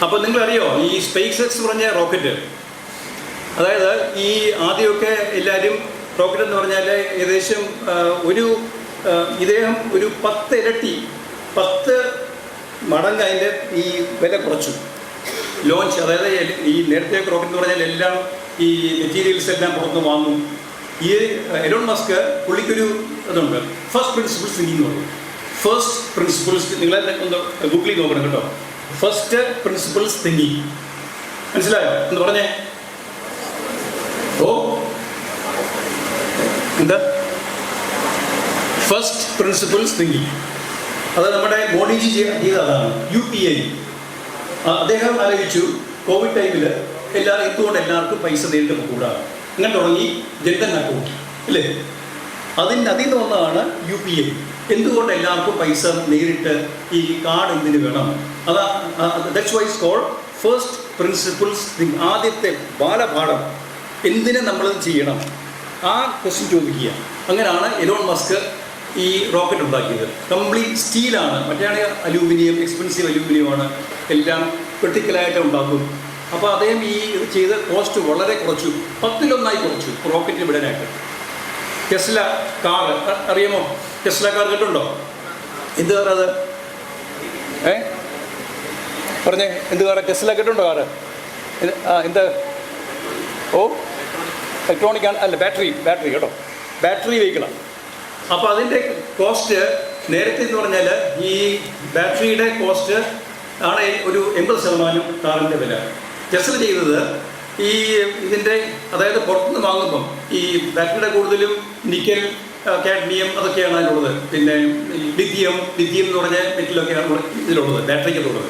അപ്പോൾ നിങ്ങളറിയോ ഈ സ്പേസ് എക്സ് പറഞ്ഞ റോക്കറ്റ്? അതായത് ഈ ആദ്യമൊക്കെ എല്ലാവരും റോക്കറ്റ് എന്ന് പറഞ്ഞാൽ ഏകദേശം ഇദ്ദേഹം ഒരു 10 മടങ്ങ് അതിൻ്റെ ഈ വില കുറച്ചു. ലോഞ്ച്, അതായത് ഈ നേരത്തെ റോക്കറ്റ് എന്ന് പറഞ്ഞാൽ എല്ലാം ഈ മെറ്റീരിയൽസ് എല്ലാം പുറത്ത് വാങ്ങും. ഈ എലോൺ മസ്ക് പുള്ളിക്കൊരു ഇതുണ്ട്, ഫസ്റ്റ് പ്രിൻസിപ്പിൾസ് തിങ്കിങ് എന്ന് പറയും. ഫസ്റ്റ് പ്രിൻസിപ്പിൾസ് നിങ്ങളെ ഒന്ന് ഗൂഗിളിൽ നോക്കണം കേട്ടോ. ഫസ്റ്റ് പ്രിൻസിപ്പിൾസ് തിങ്കിങ്, മനസ്സിലായോ എന്ന് പറഞ്ഞേ? എന്താ ഫസ്റ്റ് പ്രിൻസിപ്പിൾസ് തിങ്കിങ്? അത് നമ്മുടെ മോഡിജി ചെയ്ത അതാണ്, UPI. അദ്ദേഹം ആലോചിച്ചു കോവിഡ് ടൈമിൽ എന്തുകൊണ്ട് എല്ലാവർക്കും പൈസ നേരിട്ട് കൂടാ. അങ്ങനെ തുടങ്ങി ജൻധൻ അക്കൗണ്ട്, അല്ലേ? അതിൽ നിന്ന് വന്നതാണ് UPI. എന്തുകൊണ്ട് എല്ലാവർക്കും പൈസ നേരിട്ട് ഈ കാർഡ് എന്തിനു വേണം? That's why it's called first principles think. ആദ്യത്തെ ബാലപാഠം, എന്തിനു നമ്മളത് ചെയ്യണം, ആ ക്വസ്റ്റ്യൻ ചോദിക്കുക. അങ്ങനെയാണ് എലോൺ മസ്ക് ഈ റോക്കറ്റ് ഉണ്ടാക്കിയത്. കംപ്ലീറ്റ് സ്റ്റീലാണ്, മറ്റേ അലൂമിനിയം, എക്സ്പെൻസീവ് അലൂമിനിയമാണ്, എല്ലാം ക്രിട്ടിക്കലായിട്ട് ഉണ്ടാക്കും. അപ്പോൾ അദ്ദേഹം ഇത് ചെയ്ത് കോസ്റ്റ് വളരെ കുറച്ചു, 10-1 കുറച്ചു റോക്കറ്റിൽ വിടാനായിട്ട്. ടെസ്ല കാർ അറിയാമോ? ടെസ്ല കാർ കേട്ടുണ്ടോ? എന്ത് കാർ അത്? പറഞ്ഞേ, എന്ത് കാർ? ടെസ്ല കേട്ടുണ്ടോ? കാറ് എന്താ? ഇലക്ട്രോണിക് ആണ്, അല്ല ബാറ്ററി കേട്ടോ, ബാറ്ററി വെഹിക്കിളാണ്. അപ്പോൾ അതിൻ്റെ കോസ്റ്റ് നേരത്തെ എന്ന് പറഞ്ഞാൽ ഈ ബാറ്ററിയുടെ കോസ്റ്റ് ആണ് ഒരു 80% കാറിൻ്റെ വില. ടെസ്ല ചെയ്തത് ഈ ഇതിൻ്റെ അതായത് പുറത്തുനിന്ന് വാങ്ങുമ്പം ഈ ബാറ്ററിയുടെ കൂടുതലും നിക്കൽ, കാഡ്മിയം അതൊക്കെയാണ് അതിലുള്ളത്. പിന്നെ ലിഥിയം എന്ന് പറഞ്ഞ മെറ്റലൊക്കെയാണ് ഇതിലുള്ളത്, ബാറ്ററിക്കുള്ളത്.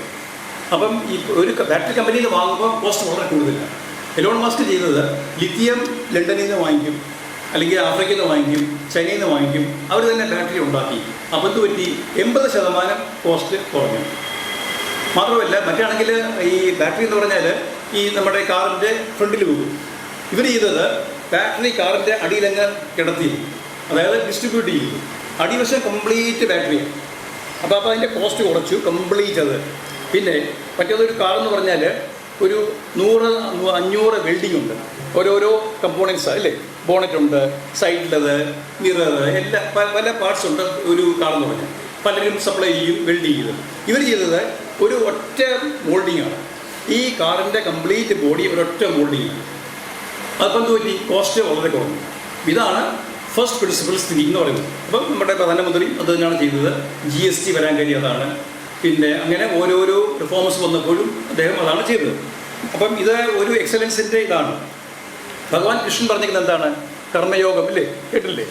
അപ്പം ഈ ഒരു ബാറ്ററി കമ്പനിയിൽ നിന്ന് വാങ്ങുമ്പോൾ കോസ്റ്റ് വളരെ കൂടുതലാണ്. എലോൺ മസ്ക് ചെയ്തത് ലിഥിയം ലണ്ടനിൽ നിന്ന് വാങ്ങിക്കും, അല്ലെങ്കിൽ ആഫ്രിക്കയിൽ നിന്ന് വാങ്ങിക്കും, ചൈനയിൽ നിന്ന് വാങ്ങിക്കും. അവർ തന്നെ ബാറ്ററി ഉണ്ടാക്കി. അപ്പം എന്ത് പറ്റി? 80% കോസ്റ്റ് കുറഞ്ഞു. മാത്രമല്ല മറ്റാണെങ്കിൽ ഈ ബാറ്ററി എന്ന് പറഞ്ഞാൽ ഈ നമ്മുടെ കാറിൻ്റെ ഫ്രണ്ടിൽ പോകും. ഇവർ ചെയ്തത് ബാറ്ററി കാറിൻ്റെ അടിയിലങ്ങ് കിടത്തി, അതായത് ഡിസ്ട്രിബ്യൂട്ട് ചെയ്തു. അടിവശം കംപ്ലീറ്റ് ബാറ്ററിയാണ്. അപ്പോൾ അതിൻ്റെ കോസ്റ്റ് കുറച്ചു കംപ്ലീറ്റ് അത്. പിന്നെ മറ്റേതൊരു കാറെന്ന് പറഞ്ഞാൽ ഒരു 100-500 വെൽഡിംഗ് ഉണ്ട്, ഓരോരോ കമ്പോണൻസ് അല്ലേ. ബോണറ്റ് ഉണ്ട്, സൈഡിലത്, മിറർ, എല്ലാം പല പാർട്സ് ഉണ്ട് ഒരു കാറെന്ന് പറഞ്ഞാൽ. പലരും സപ്ലൈ ചെയ്യും, വെൽഡ് ചെയ്ത്. ഇവർ ചെയ്തത് ഒരു ഒറ്റ മോൾഡിങ്ങാണ്. ഈ കാറിൻ്റെ കംപ്ലീറ്റ് ബോഡി ഒരൊറ്റ മോൾഡിങ്ങാണ്. അതിപ്പോൾ എന്ത് പറ്റി? കോസ്റ്റ് വളരെ കുറഞ്ഞു. ഇതാണ് ഫസ്റ്റ് പ്രിൻസിപ്പൽ സ്ഥിതി എന്ന് പറയുന്നത്. അപ്പം നമ്മുടെ പ്രധാനമന്ത്രി അത് തന്നെയാണ് ചെയ്തത്. GST വരാൻ കാര്യം അതാണ്. പിന്നെ അങ്ങനെ ഓരോരോ റിഫോംസ് വന്നപ്പോഴും അദ്ദേഹം അതാണ് ചെയ്തത്. അപ്പം ഇത് ഒരു എക്സലൻസിൻ്റെ ഇതാണ്. ഭഗവാൻ കൃഷ്ണൻ പറഞ്ഞിരിക്കുന്നത് എന്താണ്? കർമ്മയോഗം അല്ലേ, കേട്ടില്ലേ?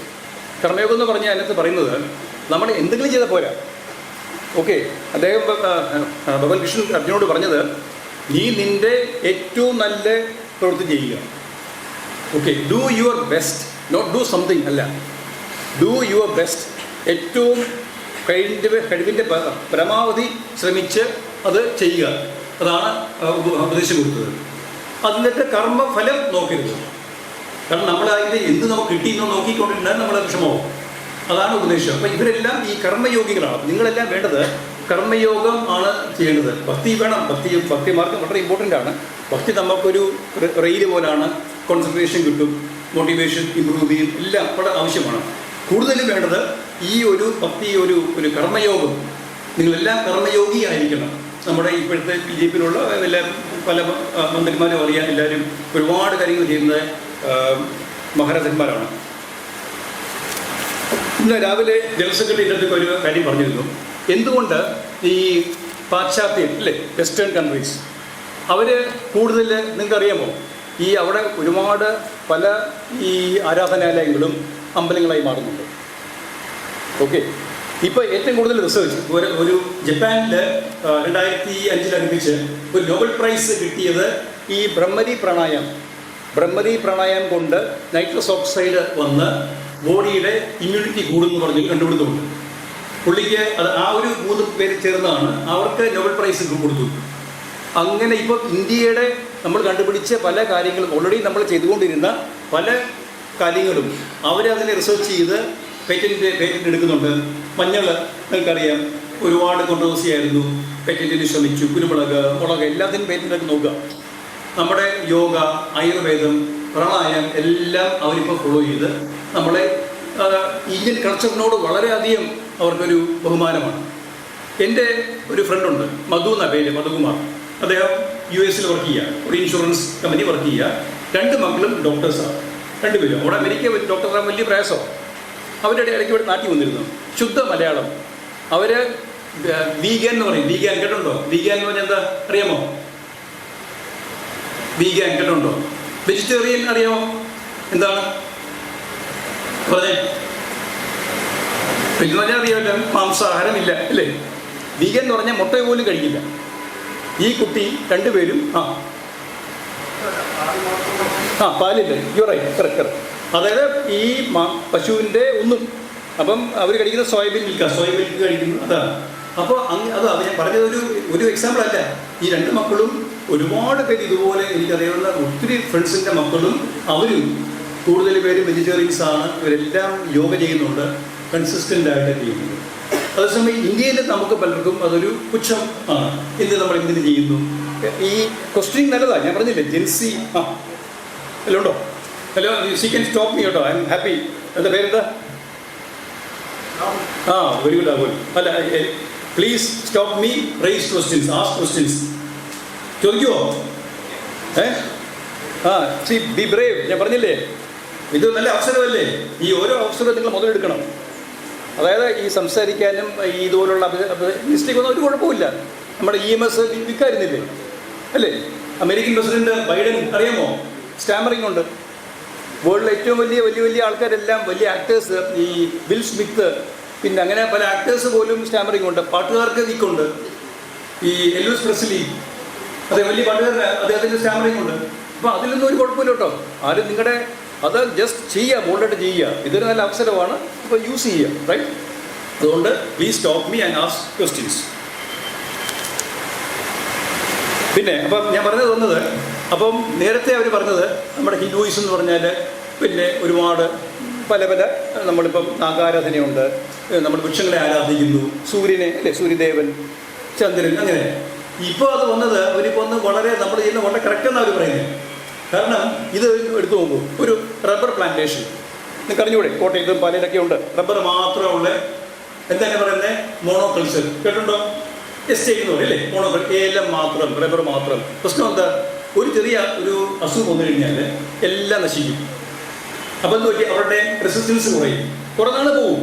കർമ്മയോഗം എന്ന് പറഞ്ഞാൽ അതിനകത്ത് പറയുന്നത് നമ്മൾ എന്തെങ്കിലും ചെയ്താൽ പോരാ. ഓക്കെ, അദ്ദേഹം ഭഗവാൻ കൃഷ്ണൻ അർജുനോട് പറഞ്ഞത് നീ നിൻ്റെ ഏറ്റവും നല്ല പ്രവൃത്തി ചെയ്യുക. Okay, do your best, not do something അല്ല, ഡു യുവർ ബെസ്റ്റ്. ഏറ്റവും കഴിവിൻ്റെ പരമാവധി ശ്രമിച്ച് അത് ചെയ്യുക. അതാണ് ഉപദേശം കൊടുത്തത്. അതിൻ്റെ കർമ്മഫലം നോക്കരുത്. കാരണം നമ്മൾ അതിൻ്റെ എന്ത് നമുക്ക് കിട്ടിയെന്നോ നോക്കിക്കൊണ്ടിരുന്നാൽ നമ്മളെ വിഷമമാവും. അതാണ് ഉപദേശം. അപ്പം ഇവരെല്ലാം ഈ കർമ്മയോഗികളാണ്. നിങ്ങളെല്ലാം വേണ്ടത് കർമ്മയോഗം ആണ് ചെയ്യേണ്ടത്. ഭക്തി വേണം. ഭക്തി മാർഗം വളരെ ഇമ്പോർട്ടൻ്റ് ആണ്. ഭക്തി നമുക്കൊരു റെയിൽ പോലാണ്. കോൺസെൻട്രേഷൻ കിട്ടും, മോട്ടിവേഷൻ ഇമ്പ്രൂവ് ചെയ്യും, എല്ലാം വളരെ ആവശ്യമാണ്. കൂടുതലും വേണ്ടത് ഈ ഒരു ഭക്തി, ഒരു കർമ്മയോഗം. നിങ്ങളെല്ലാം കർമ്മയോഗിയായിരിക്കണം. നമ്മുടെ ഇപ്പോഴത്തെ BJP-യിലുള്ള എല്ലാ പല മന്ത്രിമാരും അറിയാൻ, എല്ലാവരും ഒരുപാട് കാര്യങ്ങൾ ചെയ്യുന്നത് മഹാരഥന്മാരാണ്. ഇന്ന് രാവിലെ ജനറൽ സെക്രട്ടറി അടുത്ത് ഒരു കാര്യം പറഞ്ഞിരുന്നു. എന്തുകൊണ്ട് ഈ പാശ്ചാത്യം അല്ലേ, വെസ്റ്റേൺ കൺട്രീസ് അവർ കൂടുതൽ, നിങ്ങൾക്കറിയാമോ, ഈ അവിടെ ഒരുപാട് പല ഈ ആരാധനാലയങ്ങളും അമ്പലങ്ങളായി മാറുന്നുണ്ട്. ഓക്കെ, ഇപ്പോൾ ഏറ്റവും കൂടുതൽ റിസർച്ച് ഒരു ജപ്പാനിൽ 2005 അടുപ്പിച്ച് ഒരു നോബൽ പ്രൈസ് കിട്ടിയത് ഈ ബ്രഹ്മരി പ്രാണായാമം കൊണ്ട് നൈട്രസ് ഓക്സൈഡ് വന്ന് ബോഡിയുടെ ഇമ്മ്യൂണിറ്റി കൂടുമെന്ന് പറഞ്ഞ് കണ്ടുപിടുത്തമുണ്ട്. പുള്ളിക്ക് അത് ആ ഒരു 3 പേര് ചേർന്നാണ് അവർക്ക് നോബൽ പ്രൈസ് കൊടുത്തു. അങ്ങനെ ഇപ്പോൾ ഇന്ത്യയുടെ നമ്മൾ കണ്ടുപിടിച്ച പല കാര്യങ്ങളും, ഓൾറെഡി നമ്മൾ ചെയ്തുകൊണ്ടിരുന്ന പല കാര്യങ്ങളും അവരതിനെ റിസർച്ച് ചെയ്ത് പേറ്റൻറ്റ് എടുക്കുന്നുണ്ട്. മഞ്ഞൾ നിങ്ങൾക്കറിയാം, ഒരുപാട് കോൺട്രവേഴ്സി ആയിരുന്നു. പേറ്റൻറ്റിന് ശ്രമിച്ചു. കുരുമുളക്, മുളക് എല്ലാത്തിനും പേറ്റൻ്റ് ഒക്കെ നോക്കുക. നമ്മുടെ യോഗ, ആയുർവേദം, പ്രാണായാമം എല്ലാം അവരിപ്പോൾ ഫോളോ ചെയ്ത് നമ്മളെ ഇന്ത്യൻ കൾച്ചറിനോട് വളരെയധികം അവർക്കൊരു ബഹുമാനമാണ്. എൻ്റെ ഒരു ഫ്രണ്ടുണ്ട്, മധു എന്ന പേര്, മധുകുമാർ. അദ്ദേഹം US വർക്ക് ചെയ്യുക, ഒരു ഇൻഷുറൻസ് കമ്പനി വർക്ക് ചെയ്യുക. 2 മക്കളും ഡോക്ടേഴ്സാണ്, 2 പേരും. അവിടെ അമേരിക്ക ഡോക്ടറാകാൻ വലിയ പ്രയാസമാണ്. അവരുടെ ഇടയ്ക്ക് ഇവിടെ നാട്ടിൽ വന്നിരുന്നു. ശുദ്ധ മലയാളം. അവർ വീഗാൻ എന്ന് പറയും. വീഗാൻ കേട്ടുണ്ടോ? വീഗാൻ എന്ന് പറഞ്ഞാൽ എന്താ അറിയാമോ? വീഗാൻ കേട്ടുണ്ടോ? വെജിറ്റേറിയൻ അറിയാമോ? എന്താണ് പറഞ്ഞേ? എന്ന് പറഞ്ഞാൽ അറിയാമല്ലോ, മാംസാഹാരം ഇല്ല അല്ലേ. വീഗൻ എന്ന് പറഞ്ഞാൽ മുട്ട പോലും കഴിക്കില്ല. ഈ കുട്ടി 2 പേരും പാലില്ല. കറക്റ്റ്. അതായത് ഈ പശുവിൻ്റെ ഒന്നും. അപ്പം അവർ കഴിക്കുന്ന സോയാബീൻ മിൽക്ക് കഴിക്കുന്നു. അതാണ്. അപ്പോൾ അത് ഞാൻ പറഞ്ഞത് ഒരു എക്സാമ്പിൾ അല്ല. ഈ 2 മക്കളും ഒരുപാട് പേര് ഇതുപോലെ എനിക്കറിയാവുന്ന ഒത്തിരി ഫ്രണ്ട്സിൻ്റെ മക്കളും അവരും കൂടുതൽ പേര് വെജിറ്റേറിയൻസ് ആണ്. ഇവരെല്ലാം യോഗ ചെയ്യുന്നുണ്ട്, കൺസിസ്റ്റൻ്റായിട്ട് ചെയ്യുന്നുണ്ട്. അതേസമയം ഇന്ത്യയിൽ നമുക്ക് പലർക്കും അതൊരു പുച്ഛം ആണ്. നമ്മൾ എന്തിന് ചെയ്യുന്നു? ഈ ക്വസ്റ്റ്യൻ നല്ലതാണ്. ഞാൻ പറഞ്ഞില്ലേ, ജെൻസി ഹലോ ഉണ്ടോ? Hello, see can stop me കേട്ടോ. I am happy. എന്താ പേരെന്താ? Very good. ആകും അല്ല, please stop me, raise questions, ask questions. ചോദിക്കുമോ? See be brave. ഞാൻ പറഞ്ഞില്ലേ, ഇത് നല്ല അവസരമല്ലേ. ഈ ഓരോ അവസരവും നിങ്ങൾ മുതലെടുക്കണം. അതായത് ഈ സംസാരിക്കാനും ഇതുപോലുള്ള മിസ്റ്റേക്ക് ഒന്നും ഒരു കുഴപ്പമില്ല. നമ്മുടെ EMS വിൽക്കായിരുന്നില്ലേ അല്ലേ? അമേരിക്കൻ പ്രസിഡന്റ് ബൈഡൻ അറിയാമോ? സ്റ്റാമറിംഗ് ഉണ്ട്. വേൾഡിലെ ഏറ്റവും വലിയ ആൾക്കാരെല്ലാം വലിയ ആക്ടേഴ്സ്, ഈ വിൽ സ്മിത്ത്, പിന്നെ അങ്ങനെ പല ആക്ടേഴ്സ് പോലും സ്റ്റാമറിംഗ് ഉണ്ട്. പാട്ടുകാർക്ക് വീക്കുണ്ട്. ഈ എൽവിസ് പ്രസ്ലി, അതെ വലിയ പാട്ടുകാരന് അദ്ദേഹത്തിന് സ്റ്റാമറിംഗ് ഉണ്ട്. അപ്പോൾ അതിലൊന്നും ഒരു കുഴപ്പമില്ല കേട്ടോ. ആരും നിങ്ങളുടെ അത് ജസ്റ്റ് ചെയ്യുക, ബോൾഡായിട്ട് ചെയ്യുക. ഇതൊരു നല്ല അവസരമാണ്, അപ്പോൾ യൂസ് ചെയ്യുക, റൈറ്റ്? അതുകൊണ്ട് please stop me and ask questions. പിന്നെ അപ്പം ഞാൻ പറഞ്ഞു തന്നത്, അപ്പം നേരത്തെ അവർ പറഞ്ഞത് നമ്മുടെ ഹിന്ദുയിസം എന്ന് പറഞ്ഞാൽ പിന്നെ ഒരുപാട് പല നമ്മളിപ്പം നാഗാരാധനയുണ്ട്, നമ്മൾ വൃക്ഷങ്ങളെ ആരാധിക്കുന്നു, സൂര്യനെ അല്ലേ, സൂര്യദേവൻ, ചന്ദ്രൻ, അങ്ങനെ. ഇപ്പോൾ അത് വന്നത് അവരിപ്പോൾ ഒന്ന് വളരെ നമ്മൾ ചെയ്യുന്ന വളരെ കറക്റ്റെന്നാണ് അവർ പറയുന്നത്. കാരണം ഇത് എടുത്തു നോക്കൂ, ഒരു റബ്ബർ പ്ലാന്റേഷൻ നിങ്ങൾക്ക് അറിഞ്ഞൂടെ? കോട്ടയത്തും പാലയിലൊക്കെ ഉണ്ട് റബ്ബർ മാത്രമുള്ള, എന്താണ് പറയുന്നത്, മോണോകൾച്ചർ കേട്ടിട്ടുണ്ടോ? എസ്റ്റേറ്റ് എന്ന് പറയും അല്ലേ, മോണോകൾച്ചർ, ഏലം മാത്രം, റബ്ബർ മാത്രം. പ്രശ്നം എന്താ? ഒരു ചെറിയ ഒരു അസുഖം വന്നു കഴിഞ്ഞാൽ എല്ലാം നശിക്കും. അപ്പം എന്താ പറ്റി? അവരുടെ റെസിസ്റ്റൻസ് കുറയും, കുറേ നാൾ പോകും.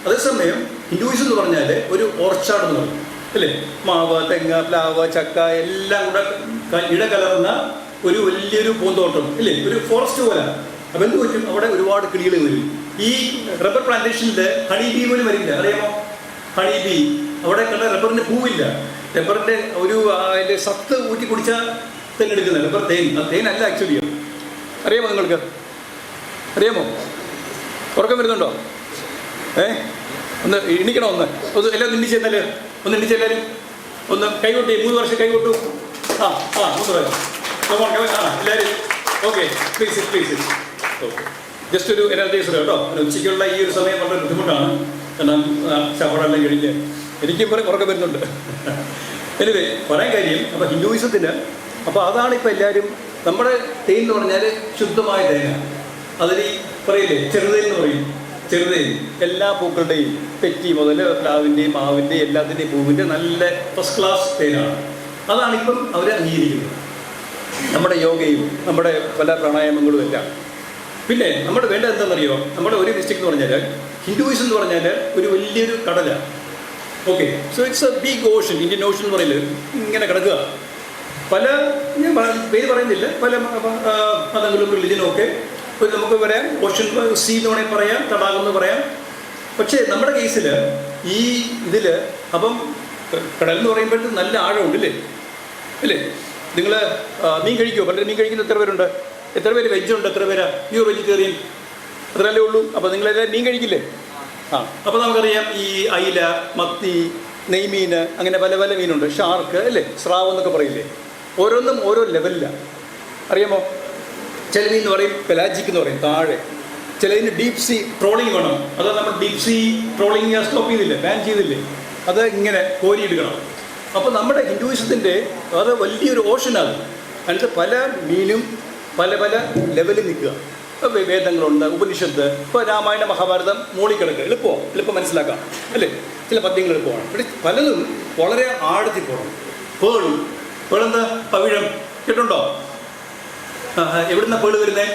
അതേസമയം ഹിന്ദുയിസം എന്ന് പറഞ്ഞാൽ ഒരു ഓർച്ചാർഡ് എന്ന് പറയും അല്ലേ, മാവ്, തെങ്ങ്, പ്ലാവ്, ചക്ക എല്ലാം കൂടെ ഇടകലർന്ന ഒരു വലിയൊരു പൂന്തോട്ടം ഇല്ലേ, ഒരു ഫോറസ്റ്റ് പോലെ. അപ്പം എന്ത് പറ്റും? അവിടെ ഒരുപാട് കിളികൾ വരും. ഈ റബ്ബർ പ്ലാന്റേഷനിൽ ഹണി ബീ പോലും വരില്ല, അറിയാമോ? ഹണി ബീ അവിടെ കണ്ട റബ്ബറിന് പൂവില്ല. റബ്ബറിൻ്റെ ഒരു അതിൻ്റെ സത്ത് ഊറ്റി കുടിച്ചാൽ തെങ്ങെടുക്കുന്നത് റബ്ബർ തേൻ. ആ തേനല്ല ആക്ച്വലി. അറിയാമോ നിങ്ങൾക്ക്? അറിയാമോ? ഉറക്കം വരുന്നുണ്ടോ? ഒന്ന് എണ്ണിക്കണോ? ഒന്ന് എല്ലാം എണ്ണിച്ചെന്നാല് ഒന്ന് എണ്ണിച്ചെല്ലാലും ഒന്ന് കൈകൊട്ടി, 3 വർഷം കൈകൊട്ടു. 3 പ്രാവശ്യം. എല്ലാവരും ഓക്കെ, പ്ലീസ്. ഓക്കെ, ജസ്റ്റ് ഒരു എനർജൈസർ കേട്ടോ. ഉച്ചയ്ക്കുള്ള ഈ ഒരു സമയം വളരെ ബുദ്ധിമുട്ടാണ്, കാരണം ശവടെല്ലാം കഴിഞ്ഞ് എനിക്കും ഉറക്കം വരുന്നുണ്ട്. എനിവേ, പറയാൻ കാര്യം, അപ്പോൾ ഹിന്ദുയിസത്തിന് അപ്പോൾ അതാണ് ഇപ്പോൾ എല്ലാവരും നമ്മുടെ തേൻ എന്ന് പറഞ്ഞാൽ ശുദ്ധമായ തേങ്ങ. അതിൽ പറയില്ലേ ചെറുതേൻ എന്ന് പറയും. ചെറുതേൻ എല്ലാ പൂക്കളുടെയും, തെറ്റി മുതൽ പ്ലാവിൻ്റെയും മാവിൻ്റെയും എല്ലാത്തിൻ്റെയും പൂവിൻ്റെ നല്ല ഫസ്റ്റ് ക്ലാസ് തേനാണ്. അതാണിപ്പം അവർ അംഗീകരിക്കുന്നത്. നമ്മുടെ യോഗയും നമ്മുടെ പല പ്രാണായാമങ്ങളും എല്ലാം. പിന്നെ നമ്മുടെ വേണ്ടത് എന്താണെന്നറിയോ? നമ്മുടെ ഒരു മിസ്റ്റേക്ക് എന്ന് പറഞ്ഞാൽ ഹിന്ദുയിസം എന്ന് പറഞ്ഞാൽ ഒരു വലിയൊരു കടലാണ്. Okay, so it's a big ocean. Indian Ocean എന്ന് പറയുന്നത് ഇങ്ങനെ കിടക്കുക. പല, ഞാൻ പേര് പറയുന്നില്ല, പല മതങ്ങളും റിലിജനും ഒക്കെ നമുക്ക് പറയാം. ഓഷൻ സീ എന്ന് വേണമെങ്കിൽ പറയാം, തടാകം എന്ന് പറയാം. പക്ഷേ നമ്മുടെ കേസിൽ ഈ ഇതിൽ അപ്പം കടൽ എന്ന് പറയുമ്പോഴത്തേക്ക് നല്ല ആഴമുണ്ട് അല്ലേ? നിങ്ങൾ മീൻ കഴിക്കുമോ? പലരും മീൻ കഴിക്കുന്ന എത്ര പേരുണ്ട്? എത്ര പേര് വെജുണ്ട്? എത്ര പേരാ പ്യൂർ വെജിറ്റേറിയൻ? അത്രയല്ലേ ഉള്ളൂ. അപ്പോൾ നിങ്ങളെല്ലാം മീൻ കഴിക്കില്ലേ? അപ്പോൾ നമുക്കറിയാം ഈ അയില, മത്തി, നെയ്മീൻ, അങ്ങനെ പല മീനുണ്ട്. ഷാർക്ക് അല്ലേ, സ്രാവ് എന്നൊക്കെ പറയില്ലേ? ഓരോന്നും ഓരോ ലെവലിലാണ്, അറിയാമോ? ചില മീൻ എന്ന് പറയും പെലാജിക് എന്ന് പറയും, താഴെ. ചിലതിന് ഡീപ് സീ ട്രോളിങ് വേണം. അത് നമ്മൾ ഡീപ് സീ ട്രോളിങ് സ്റ്റോപ്പ് ചെയ്തില്ലേ, ബാൻ ചെയ്തില്ലേ? അത് ഇങ്ങനെ കോരിയെടുക്കണം. അപ്പോൾ നമ്മുടെ ഹിന്ദുയിസത്തിൻ്റെ അത് വലിയൊരു ഓഷനാണ്. അതിനകത്ത് പല മീനും പല ലെവലിൽ നിൽക്കുക. വേദങ്ങളുണ്ട്, ഉപനിഷത്ത്, ഇപ്പോൾ രാമായണ മഹാഭാരതം മൂളിക്കിടക്കുക. എളുപ്പം മനസ്സിലാക്കാം അല്ലേ? ചില പദ്യങ്ങൾ എളുപ്പമാണ്. പക്ഷേ പലതും വളരെ ആഴത്തിൽ പോകണം. പേളെന്താ? പവിഴം കേട്ടുണ്ടോ? എവിടുന്ന പേള് വരുന്നേ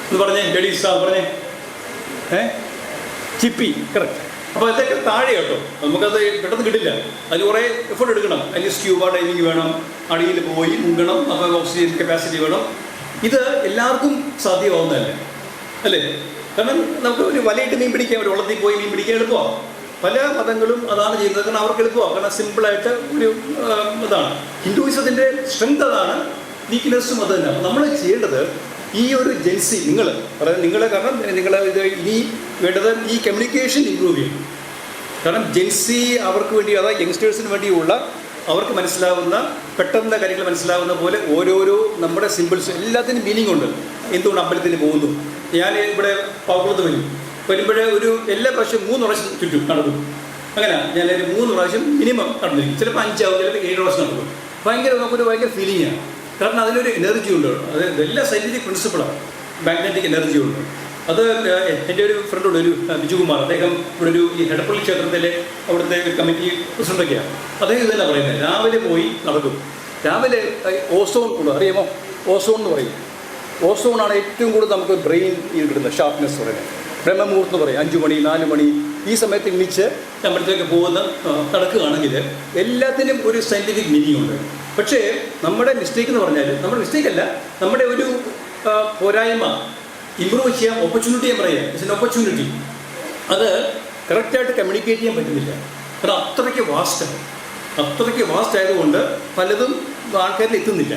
എന്ന് പറഞ്ഞേ, ലേഡീസ് പറഞ്ഞേ. ചിപ്പി, കറക്റ്റ്. അപ്പോൾ ഇതൊക്കെ താഴെ കേട്ടോ, നമുക്കത് പെട്ടെന്ന് കിട്ടില്ല. അതിന് കുറേ എഫേർട്ട് എടുക്കണം. അതിന് സ്ക്യൂബ ഡൈവിങ് വേണം, അടിയിൽ പോയി മുങ്ങണം, അപ്പോൾ ഓക്സിജൻ കപ്പാസിറ്റി വേണം. ഇത് എല്ലാവർക്കും സാധ്യമാവുന്നതല്ല അല്ലേ? കാരണം നമുക്ക് ഒരു വലയിട്ട് മീൻ പിടിക്കാൻ, ഒരു വള്ളത്തിൽ പോയി മീൻ പിടിക്കാൻ എളുപ്പമാണ്. പല മതങ്ങളും അതാണ് ചെയ്യുന്നത്, കാരണം അവർക്ക് എളുപ്പമാണ്. കാരണം സിമ്പിളായിട്ട് ഒരു ഇതാണ്. ഹിന്ദുയിസത്തിൻ്റെ സ്ട്രെങ്ത് അതാണ്, വീക്ക്നെസ്സും അത് തന്നെ. അപ്പോൾ നമ്മൾ ചെയ്യേണ്ടത് ഈ ഒരു ജെൻസി, നിങ്ങൾ കാരണം നിങ്ങൾ ഇത് ഇനി വേണ്ടത് ഈ കമ്മ്യൂണിക്കേഷൻ ഇമ്പ്രൂവ് ചെയ്യും. കാരണം ജെൻസി അവർക്ക് വേണ്ടി, അതായത് യങ്സ്റ്റേഴ്സിന് വേണ്ടിയുള്ള അവർക്ക് മനസ്സിലാവുന്ന, പെട്ടെന്ന് കാര്യങ്ങൾ മനസ്സിലാവുന്ന പോലെ ഓരോരോ നമ്മുടെ സിമ്പിൾസ് എല്ലാത്തിനും മീനിങ് ഉണ്ട്. എന്തുകൊണ്ട് അമ്പലത്തിന് പോകുന്നു? ഞാൻ ഇവിടെ പാവക്കുളത്ത് വരുമ്പോഴേ ഒരു എല്ലാ പ്രാവശ്യം 3 പ്രാവശ്യം ചുറ്റും നടക്കും. അങ്ങനെ ഞാനൊരു 3 പ്രാവശ്യം മിനിമം നടന്നിരിക്കും. ചിലപ്പോൾ 5 ആവും, ചിലപ്പോൾ 7 പ്രാവശ്യം നടക്കും. നമുക്കൊരു ഭയങ്കര ഫീലിംഗാണ്. കാരണം അതിനൊരു എനർജി ഉണ്ട്. അത് എല്ലാ സയൻറ്റിഫിക് പ്രിൻസിപ്പിളാണ്. മാഗ്നറ്റിക് എനർജി ഉണ്ട്. അത് എൻ്റെ ഒരു ഫ്രണ്ടുണ്ട്, ഒരു ബിജുകുമാർ. അദ്ദേഹം ഇവിടെ ഈ എടപ്പള്ളി ക്ഷേത്രത്തിലെ അവിടുത്തെ ഒരു കമ്മിറ്റി പ്രസിഡൻ്റൊക്കെയാണ്. അദ്ദേഹം ഇതല്ല പറയുന്നത്, രാവിലെ പോയി നടക്കും. രാവിലെ ഓസോൺ കൂടുക, അറിയാമോ? ഓസോൺ എന്ന് പറയും. ഓസോണാണ് ഏറ്റവും കൂടുതൽ നമുക്ക് ബ്രെയിൻ കിട്ടുന്നത്, ഷാർപ്നെസ് പറയുന്നത്. ബ്രഹ്മമുഹൂർത്തം എന്ന് പറയും, 5 മണി 4 മണി ഈ സമയത്ത് എണ്ണിച്ച് അമ്പലത്തിലേക്ക് നടക്കുകയാണെങ്കിൽ എല്ലാത്തിനും ഒരു സയൻറ്റിഫിക് മീനിങ് ഉണ്ട്. പക്ഷേ നമ്മുടെ മിസ്റ്റേക്ക് എന്ന് പറഞ്ഞാൽ നമ്മുടെ മിസ്റ്റേക്കല്ല, നമ്മുടെ ഒരു പോരായ്മ, ഇമ്പ്രൂവ് ചെയ്യാൻ ഓപ്പർച്യൂണിറ്റി ഞാൻ പറയാം, ഇറ്റ്സ് എൻ ഓപ്പർച്യൂണിറ്റി. അത് കറക്റ്റായിട്ട് കമ്മ്യൂണിക്കേറ്റ് ചെയ്യാൻ പറ്റുന്നില്ല. കാരണം അത്രയ്ക്ക് വാസ്റ്റ് ആയതുകൊണ്ട് പലതും ആൾക്കാരിൽ എത്തുന്നില്ല.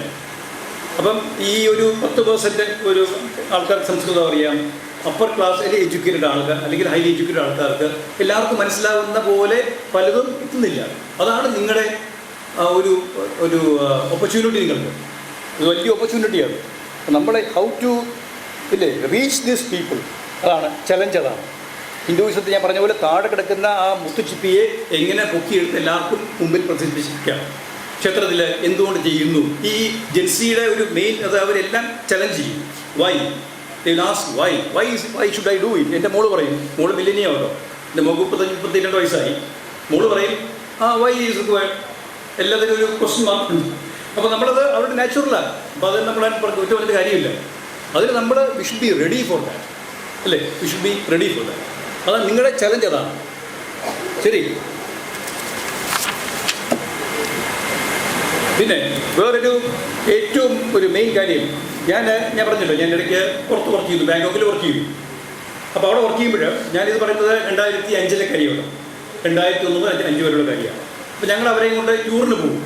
അപ്പം ഈ ഒരു 10% ഒരു ആൾക്കാർക്ക് സംസ്കൃതം അറിയാം, അപ്പർ ക്ലാസ് അല്ലെങ്കിൽ എഡ്യൂക്കേറ്റഡ് ആൾക്കാർ അല്ലെങ്കിൽ ഹൈലി എഡ്യൂക്കേറ്റഡ് ആൾക്കാർക്ക് എല്ലാവർക്കും മനസ്സിലാവുന്ന പോലെ പലതും എത്തുന്നില്ല. അതാണ് നിങ്ങളുടെ ഒരു ഒരു ഓപ്പർച്യൂണിറ്റി. നിങ്ങൾക്ക് ഇത് വലിയ ഓപ്പർച്യൂണിറ്റിയാണ്. നമ്മളെ how to reach these people, അതാണ് ചലഞ്ച്. അതാണ് ഹിന്ദുവിസത്തിൽ ഞാൻ പറഞ്ഞ പോലെ താഴെ കിടക്കുന്ന ആ മുത്തുച്ചിപ്പിയെ എങ്ങനെ പൊക്കിയെടുത്ത് എല്ലാവർക്കും മുമ്പിൽ പ്രദർശിപ്പിക്കാം. ക്ഷേത്രത്തിൽ എന്തുകൊണ്ട് ചെയ്യുന്നു, ഈ ജെൻസിയുടെ ഒരു മെയിൻ അത് അവരെല്ലാം ചലഞ്ച് ചെയ്യും. Why should I do it? എൻ്റെ മോള് പറയും, മോള് മില്ലേനിയം കേട്ടോ, എൻ്റെ മോൾക്ക് 32 വയസ്സായി. മോള് പറയും വൈ ഈസ് റിക്വയർഡ്, എല്ലാത്തിനും ഒരു ക്വസ്റ്റ്യൻ മാർക്കുണ്ട്. അപ്പോൾ നമ്മളത് അവരുടെ നാച്ചുറലാണ്. അപ്പോൾ അത് നമ്മൾ കുറ്റം പറഞ്ഞിട്ട് കാര്യമില്ല. അതിന് നമ്മൾ we should be ready for that, അല്ലേ? We should be ready for that. അതാണ് നിങ്ങളുടെ ചലഞ്ച്, അതാണ് ശരി. പിന്നെ വേറൊരു ഏറ്റവും ഒരു മെയിൻ കാര്യം, ഞാൻ പറഞ്ഞല്ലോ, ഞാൻ ഇടയ്ക്ക് പുറത്ത് വർക്ക് ചെയ്തു, ബാങ്കോക്കിൽ വർക്ക് ചെയ്തു. അപ്പോൾ അവിടെ വർക്ക് ചെയ്യുമ്പോൾ ഞാനിത് പറയുന്നത് 2005 കാര്യമാണ്, 2001 മുതൽ 2005 വരെയുള്ള കാര്യമാണ്. അപ്പോൾ ഞങ്ങൾ അവരെയും കൊണ്ട് ടൂറിന് പോകും.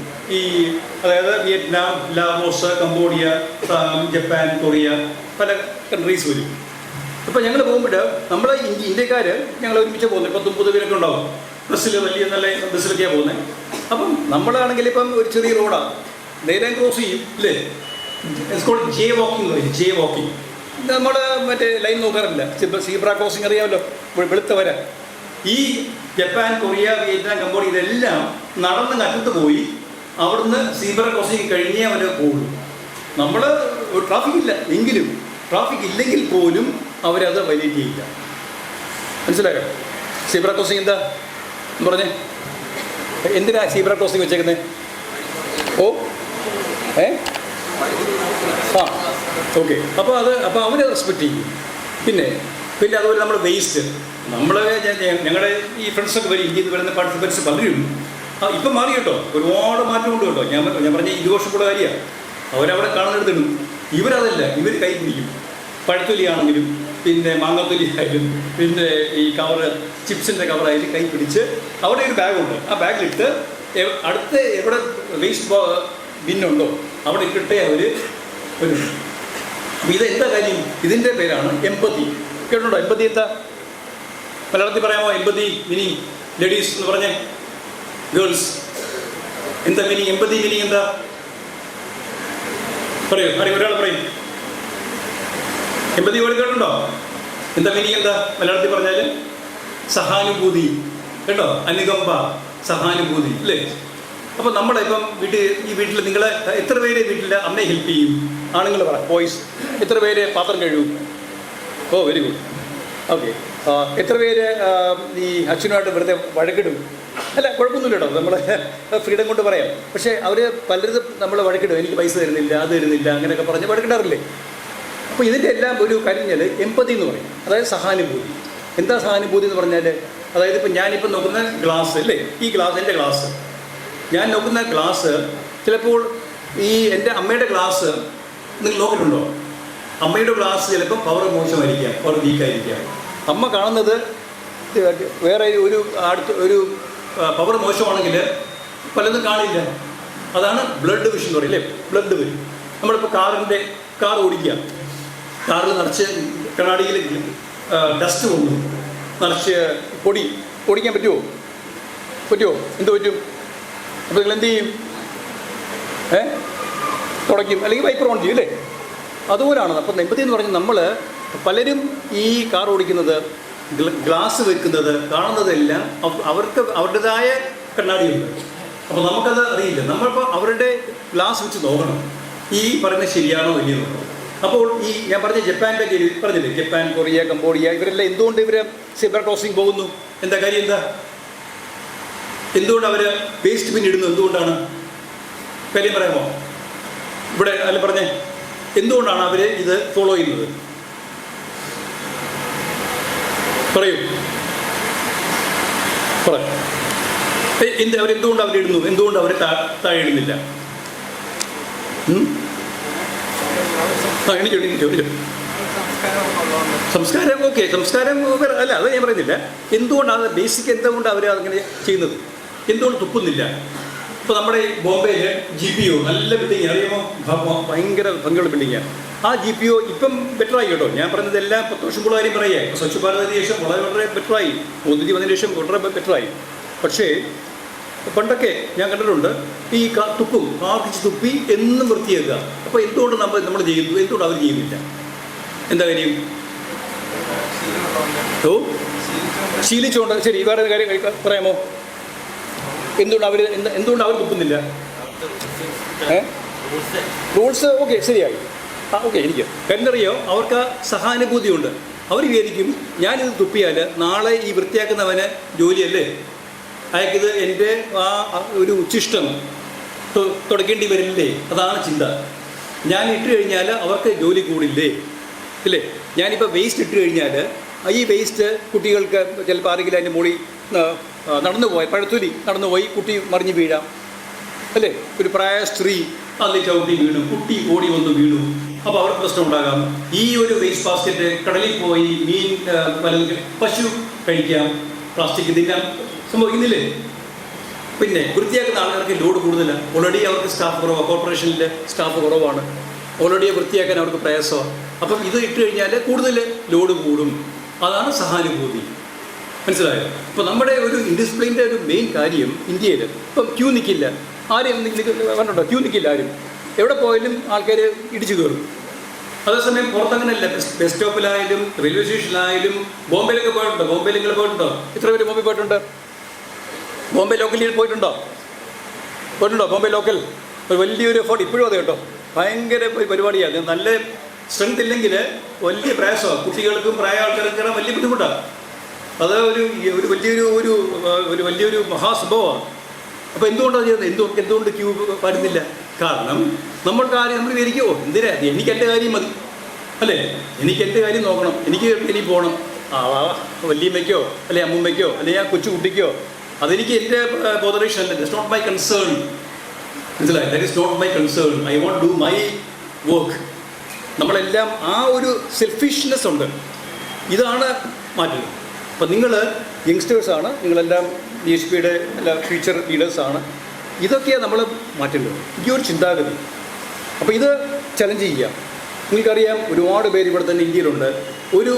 അതായത് Vietnam, Laos, Cambodia, Japan, Korea, പല കൺട്രീസ് വരും. അപ്പോൾ ഞങ്ങൾ പോകുമ്പോൾ നമ്മൾ ഇന്ത്യക്കാർ ഞങ്ങൾ ഒരുമിച്ച് പോകുന്നത് 10-30 പേരൊക്കെ ഉണ്ടാവും. ബസ്സിൽ വലിയ നല്ല ബസ്സിലൊക്കെയാണ് പോകുന്നത്. അപ്പം നമ്മളാണെങ്കിൽ ഇപ്പം ഒരു ചെറിയ റോഡാണ്, നേരെ ക്രോസ് ചെയ്യും, അല്ലേ? ജെ വാക്കിംഗ് പറയും, ജെ വാക്കിംഗ്. നമ്മൾ മറ്റേ ലൈൻ നോക്കാറില്ല. സീബ്ര ക്രോസിങ് അറിയാമല്ലോ, വെളുത്ത വര. ഈ ജപ്പാൻ, കൊറിയ, വിയറ്റ്നാം, കംബോഡിയ ഇതെല്ലാം നടന്ന് അറ്റത്ത് പോയി അവിടുന്ന് സീബ്ര ക്രോസിങ് കഴിഞ്ഞേ അവർ പോകുള്ളൂ. നമ്മൾ ട്രാഫിക് ഇല്ല എങ്കിലും, ട്രാഫിക് ഇല്ലെങ്കിൽ പോലും അവരത് വൈലേറ്റ് ചെയ്യില്ല. മനസ്സിലായോ? സീബ്ര ക്രോസിങ് എന്താ പറഞ്ഞേ? എന്തിനാ സീബ്ര ക്രോസിങ് വെച്ചേക്കുന്നത്? ഓക്കെ. അപ്പോൾ അവരെ റെസ്പെക്റ്റ് ചെയ്യും. പിന്നെ അതുപോലെ നമ്മൾ വേസ്റ്റ്, ഞങ്ങളുടെ ഈ ഫ്രണ്ട്സൊക്കെ വരും, ഇന്ത്യയിൽ നിന്ന് വരുന്ന പാർട്ടിസിപ്പൻസ് പലരും ഇപ്പം മാറി കേട്ടോ, ഒരുപാട് മാറ്റമുണ്ട് കേട്ടോ. ഞാൻ പറഞ്ഞ 20 വർഷമുള്ള കാര്യമാണ്. അവരവിടെ കാണുന്നിടത്തിടും. ഇവരതല്ല, ഇവർ കൈ പിടിക്കും. പഴത്തൊലിയാണെങ്കിലും പിന്നെ മാങ്ങാത്തൊലി ആയാലും പിന്നെ ഈ കവറ്, ചിപ്സിൻ്റെ കവറായാലും കൈ പിടിച്ച് അവിടെ ഒരു ബാഗുണ്ട്. ആ ബാഗിലിട്ട് അടുത്ത എവിടെ വേസ്റ്റ് ബിന്നുണ്ടോ അവിടെ ഇട്ടിട്ടേ അവർ വരും. അപ്പോൾ ഇതെന്താ കാര്യം? ഇതിൻ്റെ പേരാണ് എമ്പതി. കേട്ടോ? എമ്പതി എന്താ മലയാളത്തിൽ പറയാമോ? എമ്പതി മീനിങ്, ലേഡീസ് എന്ന് പറഞ്ഞേ, ഗേൾസ്, എന്താ മീനിങ്? എമ്പതി മീനിങ് എന്താ പറയൂ? ഒരാൾ പറയും. എമ്പതി വേർഡ് കേട്ടുണ്ടോ? എന്താ മീനിങ്? എന്താ മലയാളത്തിൽ പറഞ്ഞാൽ? സഹാനുഭൂതി. കേട്ടോ? അനുകമ്പ, സഹാനുഭൂതി, അല്ലേ? അപ്പോൾ നമ്മളിപ്പം ഈ വീട്ടിൽ നിങ്ങൾ എത്ര പേര് വീട്ടിൽ അമ്മയെ ഹെൽപ്പ് ചെയ്യും? ആണുങ്ങൾ പറ, ബോയ്സ്. എത്ര പേര് പാത്രം കഴുകും? Very good. ഓക്കെ. എത്ര പേര് ഈ അച്ഛനുമായിട്ട് വെറുതെ വഴക്കിടും? അല്ല, കുഴപ്പമൊന്നുമില്ല കേട്ടോ, നമ്മൾ ഫ്രീഡം കൊണ്ട് പറയാം. പക്ഷേ അവർ പലരും നമ്മൾ വഴക്കിടും, എനിക്ക് പൈസ തരുന്നില്ല, അത് തരുന്നില്ല, അങ്ങനെയൊക്കെ പറഞ്ഞ് വഴക്കിടാറില്ലേ? അപ്പോൾ ഇതിൻ്റെ എല്ലാം ഒരു കാര്യം എമ്പതി എന്ന് പറയും, അതായത് സഹാനുഭൂതി. എന്താ സഹാനുഭൂതി എന്ന് പറഞ്ഞാൽ? അതായത് ഇപ്പം ഞാനിപ്പം നോക്കുന്ന ഗ്ലാസ്, അല്ലേ? ഈ ഗ്ലാസ് എൻ്റെ ഗ്ലാസ്, ഞാൻ നോക്കുന്ന ഗ്ലാസ് ചിലപ്പോൾ ഈ എൻ്റെ അമ്മയുടെ ഗ്ലാസ് നിങ്ങൾ നോക്കിയിട്ടുണ്ടോ? അമ്മയുടെ ഗ്ലാസ് ചിലപ്പോൾ പവർ മോശമായിരിക്കാം, പവർ വീക്കായിരിക്കാം. അമ്മ കാണുന്നത് വേറെ ഒരു പവർ മോശമാണെങ്കിൽ പലതും കാണില്ല. അതാണ് ബ്ലഡ് വിഷൻ എന്ന് പറയും, അല്ലേ? ബ്ലഡ് വരും. നമ്മളിപ്പോൾ കാർ ഓടിക്കുക, കാറിൽ നിറച്ച് കണ്ണാടിയിൽ ഡസ്റ്റ് കൊണ്ടു നിറച്ച് പൊടി ഓടിക്കാൻ പറ്റുമോ? എന്ത് പറ്റും? അപ്പോൾ നിങ്ങൾ എന്ത് ചെയ്യും? തുടയ്ക്കും, അല്ലെങ്കിൽ വൈപ്പർ ഓൺ ചെയ്യും, അല്ലേ? അതുപോലാണ്. അപ്പം എമ്പതി എന്ന് പറഞ്ഞാൽ നമ്മൾ പലരും ഈ കാർ ഓടിക്കുന്നത്, ഗ്ലാസ് വെക്കുന്നത്, കാണുന്നതെല്ലാം അവർക്ക് അവരുടേതായ കണ്ണാടിയുണ്ട്. അപ്പോൾ നമുക്കത് അറിയില്ല. നമ്മളിപ്പോൾ അവരുടെ ഗ്ലാസ് വെച്ച് നോക്കണം, ഈ പറയുന്നത് ശരിയാണോ ഇല്ലയോ. അപ്പോൾ ഈ ഞാൻ പറഞ്ഞ ജപ്പാൻ്റെ പറഞ്ഞില്ലേ, ജപ്പാൻ, കൊറിയ, കംബോഡിയ, ഇവരെല്ലാം എന്തുകൊണ്ട് സീബ്ര ക്രോസിങ് പോകുന്നു? എന്താ കാര്യം? എന്താ എന്തുകൊണ്ട് അവർ വേസ്റ്റ് ബിൻ ഇടുന്നു? എന്തുകൊണ്ടാണ്? കാര്യം പറയാമോ? ഇവിടെ അല്ല പറഞ്ഞേ, എന്തുകൊണ്ടാണ് അവർ ഇത് ഫോളോ ചെയ്യുന്നത്? പറയൂ, അവരെന്തുകൊണ്ട് അവരിടുന്നു? എന്തുകൊണ്ട് അവർ താഴെ ഇടുന്നില്ല? എണീച്ചു. സംസ്കാരം ഓക്കെ, സംസ്കാരം അല്ല, അത് ഞാൻ പറയുന്നില്ല. എന്തുകൊണ്ടാണ് ബേസിക്, എന്തുകൊണ്ടാണ് അവർ അങ്ങനെ ചെയ്യുന്നത്? എന്തുകൊണ്ട് തുപ്പുന്നില്ല? ഇപ്പോൾ നമ്മുടെ ബോംബെയിൽ GPO നല്ല ബിൽഡിങ്, അറിയുമോ? ഭയങ്കര ഭംഗിയുള്ള ബിൽഡിങ്ങാണ്. ആ GPO ഇപ്പം ബെറ്ററായി കേട്ടോ. ഞാൻ പറഞ്ഞത് എല്ലാം 10 വർഷം കൂടുതൽ കാര്യം പറയുക. ഇപ്പോൾ സ്വച്ഛ് ഭാരതിന് ശേഷം വളരെ വളരെ ബെറ്ററായി, മോദിജി വന്നതിന് ശേഷം വളരെ ബെറ്ററായി. പക്ഷേ പണ്ടൊക്കെ ഞാൻ കണ്ടിട്ടുണ്ട് ഈ തുപ്പും, ആർക്കിച്ച് തുപ്പി എന്നും വൃത്തിയാക്കുക. അപ്പോൾ എന്തുകൊണ്ട് നമ്മൾ ചെയ്യുന്നു, എന്തുകൊണ്ട് അവർ ചെയ്യുന്നില്ല? എന്താ കാര്യം? ഓ, ശീലിച്ചുകൊണ്ട്. ശരി, വേറെ കാര്യം പറയാമോ? എന്തുകൊണ്ട് അവർ തുപ്പുന്നില്ല? റൂൾസ് ഓക്കെ, ശരിയായി. ഓക്കെ, എനിക്ക് എന്നറിയോ, അവർക്ക് സഹാനുഭൂതിയുണ്ട്. അവർ വിചാരിക്കും ഞാനിത് തുപ്പിയാൽ നാളെ ഈ വൃത്തിയാക്കുന്നവന് ജോലിയല്ലേ, അയാൾക്കിത് എൻ്റെ ആ ഒരു ഉച്ഛിഷ്ടം തുടക്കേണ്ടി വരില്ലേ, അതാണ് ചിന്ത. ഞാൻ ഇട്ട് കഴിഞ്ഞാൽ അവർക്ക് ജോലി കൂടില്ലേ, ഇല്ലേ? ഞാനിപ്പോൾ വേസ്റ്റ് ഇട്ട് കഴിഞ്ഞാൽ ഈ വേസ്റ്റ് കുട്ടികൾക്ക് ചിലപ്പോൾ ആരെങ്കിലും അതിൻ്റെ മുകളിൽ നടന്നു പോയി, പഴത്തൊലി നടന്നു പോയി കുട്ടി മറിഞ്ഞ് വീഴാം, അല്ലേ? ഒരു പ്രായ സ്ത്രീ അതിൽ ചവിട്ടി വീണു, കുട്ടി ഓടി വന്ന് വീണു, അപ്പോൾ അവർക്ക് പ്രശ്നം ഉണ്ടാകാം. ഈ ഒരു വേസ്റ്റ് ബാസ്ക്കറ്റ് കടലിൽ പോയി മീൻ പശു കഴിക്കാം, പ്ലാസ്റ്റിക് തിന്നാൻ സംഭവിക്കുന്നില്ലേ? പിന്നെ വൃത്തിയാക്കുന്ന ആളുകൾക്ക് ലോഡ് കൂടുതലാണ്. ഓൾറെഡി അവർക്ക് സ്റ്റാഫ് കുറവാണ്, കോർപ്പറേഷനിൽ സ്റ്റാഫ് കുറവാണ്, ഓൾറെഡി വൃത്തിയാക്കാൻ അവർക്ക് പ്രയാസമാണ്. അപ്പം ഇത് ഇട്ട് കഴിഞ്ഞാൽ കൂടുതൽ ലോഡ് കൂടും. അതാണ് സഹാനുഭൂതി. മനസ്സിലായോ? ഇപ്പോൾ നമ്മുടെ ഒരു ഇൻഡിസിപ്ലിൻ്റെ ഒരു മെയിൻ കാര്യം ഇന്ത്യയിൽ ഇപ്പം ക്യൂ നിൽക്കില്ല ആരും, കണ്ടുണ്ടോ? ക്യൂ നിൽക്കില്ല ആരും. എവിടെ പോയാലും ആൾക്കാർ ഇടിച്ചു കയറും. അതേസമയം പുറത്തങ്ങനെയല്ല. Bus സ്റ്റോപ്പിലായാലും railway സ്റ്റേഷനിലായാലും. ബോംബെയിലൊക്കെ പോയിട്ടുണ്ടോ? ബോംബെയിൽ നിങ്ങൾ പോയിട്ടുണ്ടോ? എത്ര പേര് ബോംബെ പോയിട്ടുണ്ട്? ബോംബെ ലോക്കലിൽ പോയിട്ടുണ്ടോ? ബോംബെ ലോക്കൽ ഒരു വലിയൊരു എഫേർട്ട് ഇപ്പോഴും അതെ കേട്ടോ. ഭയങ്കര പരിപാടിയാണ്. നല്ല സ്ട്രെങ്ത് ഇല്ലെങ്കിൽ വലിയ പ്രയാസമാണ്. കുട്ടികൾക്കും പ്രായ ആൾക്കാർക്കും വലിയ ബുദ്ധിമുട്ടാണ്. അത് ഒരു വലിയൊരു മഹാസംഭവമാണ്. അപ്പോൾ എന്തുകൊണ്ടാണ് ചെയ്യുന്നത്? എന്തുകൊണ്ട് ക്യൂ വരുന്നില്ല? കാരണം നമ്മൾ വിചാരിക്കുമോ, എന്തിനാ, എനിക്ക് എൻ്റെ കാര്യം മതി, അല്ലേ? എനിക്ക് എൻ്റെ കാര്യം നോക്കണം, എനിക്ക് പോകണം. വല്യമ്മയ്ക്കോ അല്ലെ അമ്മൂമ്മയ്ക്കോ അല്ലെങ്കിൽ ആ കൊച്ചുകുട്ടിക്കോ അതെനിക്ക് എൻ്റെ ബോധറേഷൻ അല്ല. That's not my concern. മനസ്സിലായി? That is not my concern. I won't do my work. നമ്മളെല്ലാം ആ ഒരു സെൽഫിഷ്നെസ് ഉണ്ട്. ഇതാണ് മാറ്റുന്നത്. അപ്പം നിങ്ങൾ യങ്സ്റ്റേഴ്സാണ്, നിങ്ങളെല്ലാം DSPയുടെ എല്ലാ ഫ്യൂച്ചർ ലീഡേഴ്സാണ്. ഇതൊക്കെയാണ് നമ്മൾ മാറ്റേണ്ടത്, ഈ ഒരു ചിന്താഗതി. അപ്പോൾ ഇത് ചലഞ്ച് ചെയ്യാം. നിങ്ങൾക്കറിയാം, ഒരുപാട് പേര് ഇവിടെ തന്നെ ഇന്ത്യയിലുണ്ട്. ഒരു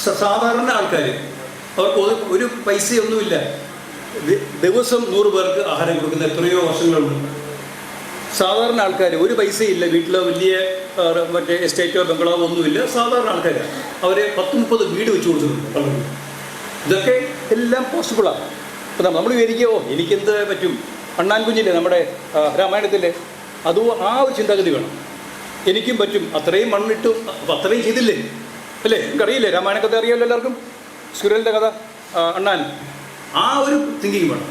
സാധാരണ ആൾക്കാർ, അവർക്ക് ഒരു പൈസയൊന്നുമില്ല, ദിവസം 100 പേർക്ക് ആഹാരം കൊടുക്കുന്ന എത്രയോ വർഷങ്ങളുണ്ട്. സാധാരണ ആൾക്കാർ, ഒരു പൈസയില്ല, വീട്ടിലോ വലിയ മറ്റേ എസ്റ്റേറ്റോ ബംഗ്ലാവോ ഒന്നുമില്ല, സാധാരണ ആൾക്കാർ. അവർ 10-30 വീട് വെച്ച് കൊടുത്തിട്ടുണ്ട് പലരും. ഇതൊക്കെ എല്ലാം പോസിബിളാണ്. അപ്പം നമ്മൾ വിചാരിക്കുമോ എനിക്കെന്ത് പറ്റും? അണ്ണാൻ കുഞ്ഞില്ലേ നമ്മുടെ രാമായണത്തിലെ, അതും ആ ഒരു ചിന്താഗതി വേണം. എനിക്കും പറ്റും, അത്രയും മണ്ണിട്ടു, അപ്പം അത്രയും ചെയ്തില്ലേ, അല്ലേ? നിങ്ങൾക്കറിയില്ലേ രാമായണ കഥ? അറിയാമല്ലോ എല്ലാവർക്കും, സുരലിൻ്റെ കഥ, അണ്ണാൻ. ആ ഒരു തിങ്കിങ് വേണം,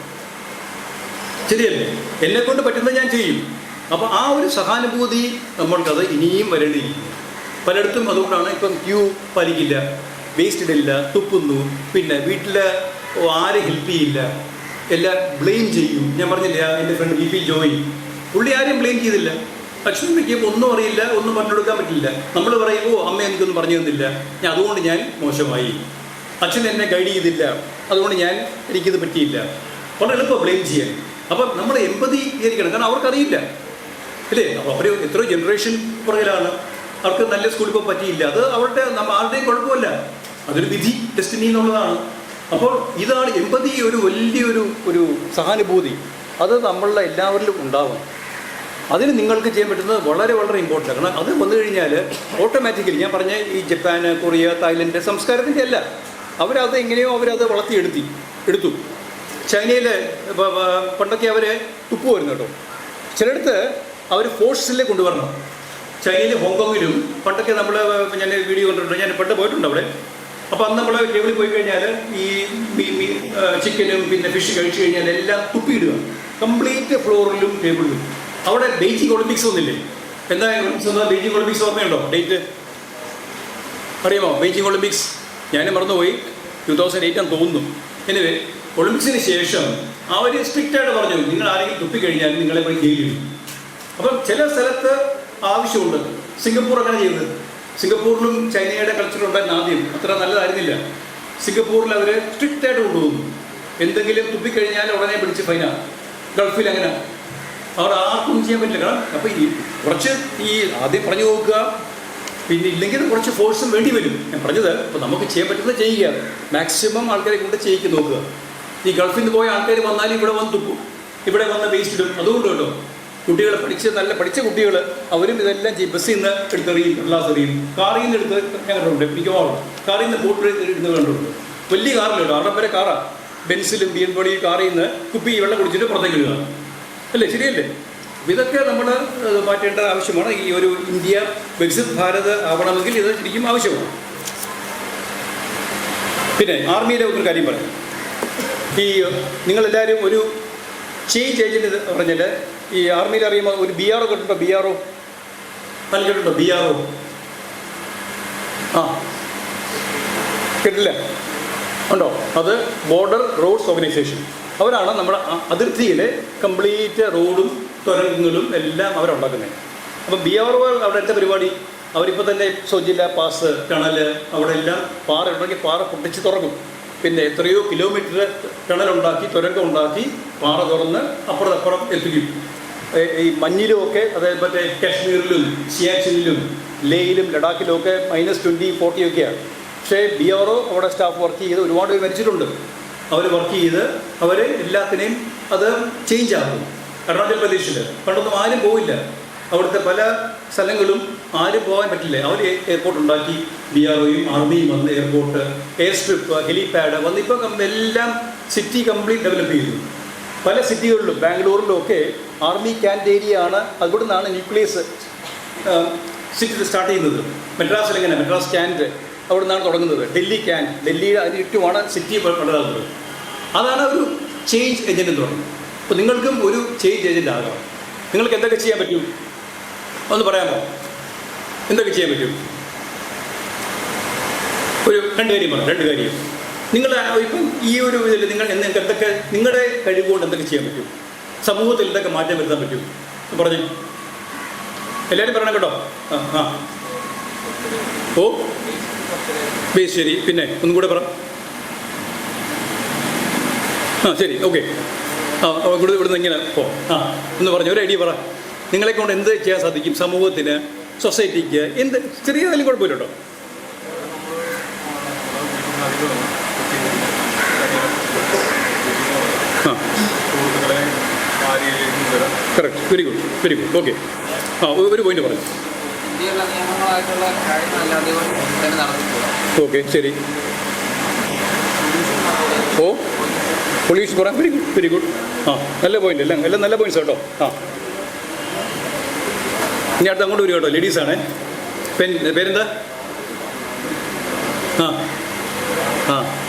ശരിയല്ലേ? എന്നെക്കൊണ്ട് പറ്റുന്നത് ഞാൻ ചെയ്യും. അപ്പോൾ ആ ഒരു സഹാനുഭൂതി നമ്മൾക്കത് ഇനിയും വരേണ്ടിയിരിക്കുന്നു. പലയിടത്തും അതുകൊണ്ടാണ് ഇപ്പം ക്യൂ പാലിക്കില്ല, വേസ്റ്റ് ഇടില്ല, തുപ്പുന്നു, പിന്നെ വീട്ടിൽ ആരും ഹെൽപ്പ് ചെയ്യില്ല, എല്ലാം ബ്ലെയിം ചെയ്യും. ഞാൻ പറഞ്ഞില്ല, എൻ്റെ ഫ്രണ്ട് BP ജോയി, പുള്ളി ആരും ബ്ലെയിം ചെയ്തില്ല. ലക്ഷ്മിക്ക് ഒന്നും അറിയില്ല, ഒന്നും പറഞ്ഞു കൊടുക്കാൻ പറ്റില്ല. നമ്മൾ പറയുമ്പോൾ അമ്മ എനിക്കൊന്നും പറഞ്ഞു തന്നില്ല, അതുകൊണ്ട് ഞാൻ മോശമായി. അച്ഛൻ എന്നെ ഗൈഡ് ചെയ്തില്ല, അതുകൊണ്ട് എനിക്കിത് പറ്റിയില്ല. വളരെ എളുപ്പം ബ്ലെയിം ചെയ്യാൻ. അപ്പം നമ്മൾ എമ്പതി വിചാരിക്കണം, കാരണം അവർക്കറിയില്ല, അല്ലേ? അപ്പോൾ അവർ എത്രയോ ജനറേഷൻ പുറകിലാണ്. അവർക്ക് നല്ല സ്കൂളിൽ ഇപ്പോൾ പറ്റിയില്ല, അത് ആരുടെയും കുഴപ്പമില്ല, അതൊരു വിധി, ഡെസ്റ്റിനി എന്നുള്ളതാണ്. അപ്പോൾ ഇതാണ് എമ്പതി, ഒരു വലിയൊരു സഹാനുഭൂതി. അത് നമ്മളുടെ എല്ലാവരിലും ഉണ്ടാവണം. അതിന് നിങ്ങൾക്ക് ചെയ്യാൻ പറ്റുന്നത് വളരെ വളരെ ഇമ്പോർട്ടൻ്റ് ആണ്. കാരണം അത് വന്നു കഴിഞ്ഞാൽ ഓട്ടോമാറ്റിക്കലി, ഞാൻ പറഞ്ഞ ഈ ജപ്പാൻ, കൊറിയ, തായ്ലൻഡ് സംസ്കാരത്തിൻ്റെ അല്ല, അവരത് എങ്ങനെയോ എടുത്തു. ചൈനയിൽ പണ്ടൊക്കെ അവർ തുപ്പുമായിരുന്നു കേട്ടോ. ചിലയിടത്ത് അവർ ഫോഴ്സിൽ കൊണ്ടുവരണം. ചൈനയിൽ, ഹോങ്കോങ്ങിലും പണ്ടൊക്കെ ഞാൻ വീഡിയോ കണ്ടിട്ടുണ്ട്, ഞാൻ പണ്ട് പോയിട്ടുണ്ട് അവിടെ. അപ്പോൾ അന്ന് നമ്മൾ ടേബിളിൽ പോയി കഴിഞ്ഞാൽ ഈ ചിക്കനും പിന്നെ ഫിഷ് കഴിച്ചു കഴിഞ്ഞാൽ എല്ലാം തുപ്പിയിടുക, കംപ്ലീറ്റ് ഫ്ലോറിലും ടേബിളിലും. അവിടെ ബെയ്ജിംഗ് ഒളിമ്പിക്സ് ഒന്നില്ലേ? എന്താ ബെയ്ജിംഗ് ഒളിമ്പിക്സ് ഓർമ്മയുണ്ടോ? ഡേറ്റ് അറിയാമോ? ബെയ്ജിംഗ് ഒളിമ്പിക്സ് ഞാൻ മറന്നുപോയി, 2008 ആണെന്ന് തോന്നുന്നു. എനിവേ, ഒളിമ്പിക്സിന് ശേഷം അവർ സ്ട്രിക്റ്റായിട്ട് പറഞ്ഞു, നിങ്ങൾ ആരെങ്കിലും തുപ്പിക്കഴിഞ്ഞാൽ നിങ്ങളെ പോയി ജയിലിടും. അപ്പം ചില സ്ഥലത്ത് ആവശ്യമുണ്ട്. സിംഗപ്പൂർ അങ്ങനെ ചെയ്യുന്നത്. സിംഗപ്പൂരിലും ചൈനയുടെ കൾച്ചർ ഉണ്ടായിരുന്ന ആദ്യം അത്ര നല്ലതായിരുന്നില്ല. സിംഗപ്പൂരിൽ അവർ സ്ട്രിക്റ്റായിട്ട് കൊണ്ടുപോകുന്നു. എന്തെങ്കിലും തുപ്പിക്കഴിഞ്ഞാൽ ഉടനെ പിടിച്ച് ഫൈനാണ്. ഗൾഫിൽ അങ്ങനെ അവർ ആർക്കും ചെയ്യാൻ പറ്റില്ല. കാരണം അപ്പോൾ ഈ കുറച്ച് ഈ ആദ്യം പറഞ്ഞു നോക്കുക, പിന്നെ ഇല്ലെങ്കിൽ കുറച്ച് ഫോഴ്സും വേണ്ടി വരും. ഞാൻ പറഞ്ഞത് അപ്പോൾ നമുക്ക് ചെയ്യാൻ പറ്റുന്നത് ചെയ്യുക, മാക്സിമം ആൾക്കാരെ കൊണ്ട് ചെയ്യിക്ക് നോക്കുക. ഈ ഗൾഫിൽ നിന്ന് പോയ ആൾക്കാർ വന്നാലും ഇവിടെ വന്ന് തുപ്പും, ഇവിടെ വന്ന് വേസ്റ്റ് ഇടും. അതുകൊണ്ട് കേട്ടോ കുട്ടികൾ പഠിച്ച കുട്ടികൾ അവരും ഇതെല്ലാം ചെയ്യും. ബസ്സിൽ നിന്ന് എടുത്തെറിയും, ഗ്ലാസ് എറിയും, കാറിൽ നിന്ന് എടുത്ത് ഞങ്ങളുണ്ട് മിക്കവാറും. കാറിൽ നിന്ന് ബോട്ടിൽ എടുത്ത് കണ്ടുണ്ട്. വലിയ കാറിലുണ്ട്, അവിടെ വരെ കാറാണ്. ബെൻസിലും BMW കാറിൽ നിന്ന് കുപ്പി വെള്ളം കുടിച്ചിട്ട് പുറത്തേക്ക് ഇടുക അല്ലേ? ശരിയല്ലേ? അപ്പോൾ ഇതൊക്കെ നമ്മൾ മാറ്റേണ്ട ആവശ്യമാണ്. ഈ ഒരു ഇന്ത്യ വികസിത് ഭാരത് ആവണമെങ്കിൽ ഇത് ശരിക്കും ആവശ്യമാണ്. പിന്നെ ആർമിയിലെ ഒരു കാര്യം പറയാം. ഈ നിങ്ങളെല്ലാവരും ഒരു ചേഞ്ച് ഏജൻറ്റ് പറഞ്ഞാൽ ഈ ആർമിയിൽ അറിയുമ്പോൾ ഒരു BRO കേട്ടിട്ടുണ്ടോ? BRO നല്ല കേട്ടിട്ടുണ്ടോ? BRO ആ കേട്ടില്ല? ഉണ്ടോ? അത് ബോർഡർ റോഡ്സ് ഓർഗനൈസേഷൻ. അവരാണ് നമ്മുടെ അതിർത്തിയിലെ കംപ്ലീറ്റ് റോഡും തുരങ്കങ്ങളും എല്ലാം അവരുണ്ടാക്കുന്നത്. അപ്പം BRO അവിടെ എന്താ പരിപാടി? അവരിപ്പോൾ തന്നെ സോജില്ല പാസ്, ടണൽ, അവിടെ എല്ലാം പാറ ഉണ്ടെങ്കിൽ പാറ പൊട്ടിച്ച് തുറക്കും. പിന്നെ എത്രയോ കിലോമീറ്റർ ടണലുണ്ടാക്കി, തുരങ്കം ഉണ്ടാക്കി, പാറ തുറന്ന് അപ്പുറത്തപ്പുറം എത്തിക്കും. ഈ മഞ്ഞിലും ഒക്കെ, അതായത് മറ്റേ കാശ്മീരിലും സിയാച്ചിനിലും ലേയിലും ലഡാക്കിലും ഒക്കെ -20, -40 ഒക്കെയാണ്. പക്ഷേ BRO അവിടെ സ്റ്റാഫ് വർക്ക് ചെയ്ത് ഒരുപാട് പേര് മരിച്ചിട്ടുണ്ട്. അവർ വർക്ക് ചെയ്ത് അവർ എല്ലാത്തിനെയും അത് ചേഞ്ച് ആകും. അരുണാചൽ പ്രദേശിൽ പണ്ടൊന്നും ആരും പോവില്ല. അവിടുത്തെ പല സ്ഥലങ്ങളും ആരും പോകാൻ പറ്റില്ല. അവർ എയർപോർട്ട് ഉണ്ടാക്കി. BROയും ആർമിയും വന്ന് എയർപോർട്ട്, എയർ സ്ട്രിപ്പ്, ഹെലിപാഡ് വന്ന് ഇപ്പോൾ എല്ലാം സിറ്റി കംപ്ലീറ്റ് ഡെവലപ്പ് ചെയ്തു. പല സിറ്റികളിലും ബാംഗ്ലൂരിലും ഒക്കെ ആർമി ക്യാൻറ്റ് ഏരിയ ആണ്. അതുകൊണ്ട് നിന്നാണ് ന്യൂക്ലിയസ് സിറ്റി സ്റ്റാർട്ട് ചെയ്യുന്നത്. മെഡ്രാസിൽ എങ്ങനെ മെഡ്രാസ് ക്യാൻറ്റ് അവിടെ നിന്നാണ് തുടങ്ങുന്നത്. ഡൽഹി ക്യാൻറ്റ്, ഡൽഹിയുടെ അതിന് ചുറ്റുമാണ് സിറ്റി വളരാറുള്ളത്. അതാണ് ഒരു ചേഞ്ച് ഏജൻറ്റ് എന്ന് പറയുന്നത്. അപ്പോൾ നിങ്ങൾക്കും ഒരു ചേഞ്ച് ഏജൻറ്റ് ആകാം. നിങ്ങൾക്ക് എന്തൊക്കെ ചെയ്യാൻ പറ്റും ഒന്ന് പറയാമോ? എന്തൊക്കെ ചെയ്യാൻ പറ്റും? ഒരു 2 കാര്യം പറയാം. 2 കാര്യം. നിങ്ങൾ ഇപ്പം ഈ ഒരു ഇതിൽ നിങ്ങൾക്ക് എന്തൊക്കെ നിങ്ങളുടെ കഴിവുകൊണ്ട് എന്തൊക്കെ ചെയ്യാൻ പറ്റും? സമൂഹത്തിൽ എന്തൊക്കെ മാറ്റം വരുത്താൻ പറ്റും പറഞ്ഞു? എല്ലാവരും പറയണം കേട്ടോ. ആ ഓ ശരി. പിന്നെ ഒന്നും കൂടെ പറ. ശരി, ഓക്കെ. ഇവിടുന്ന് ഇങ്ങനെ ഒന്ന് പറഞ്ഞു ഒരു ഐഡിയ പറ. നിങ്ങളെ കൊണ്ട് എന്ത് ചെയ്യാൻ സാധിക്കും സമൂഹത്തിന്, സൊസൈറ്റിക്ക്? എന്ത് ചെറിയ കാര്യം കുഴപ്പമില്ല കേട്ടോ. Correct, very good, very good. Okay, ഒരു പോയിന്റ് പറഞ്ഞു. ഓക്കെ, ശരി. പൊല്യൂഷൻ പറയാം. Very good, very good. നല്ല പോയിന്റ്. എല്ലാം നല്ല പോയിന്റ്സ് കേട്ടോ. ഇനി അടുത്ത് അങ്ങോട്ട് വരും കേട്ടോ. ലേഡീസാണേ. പേരെന്താ?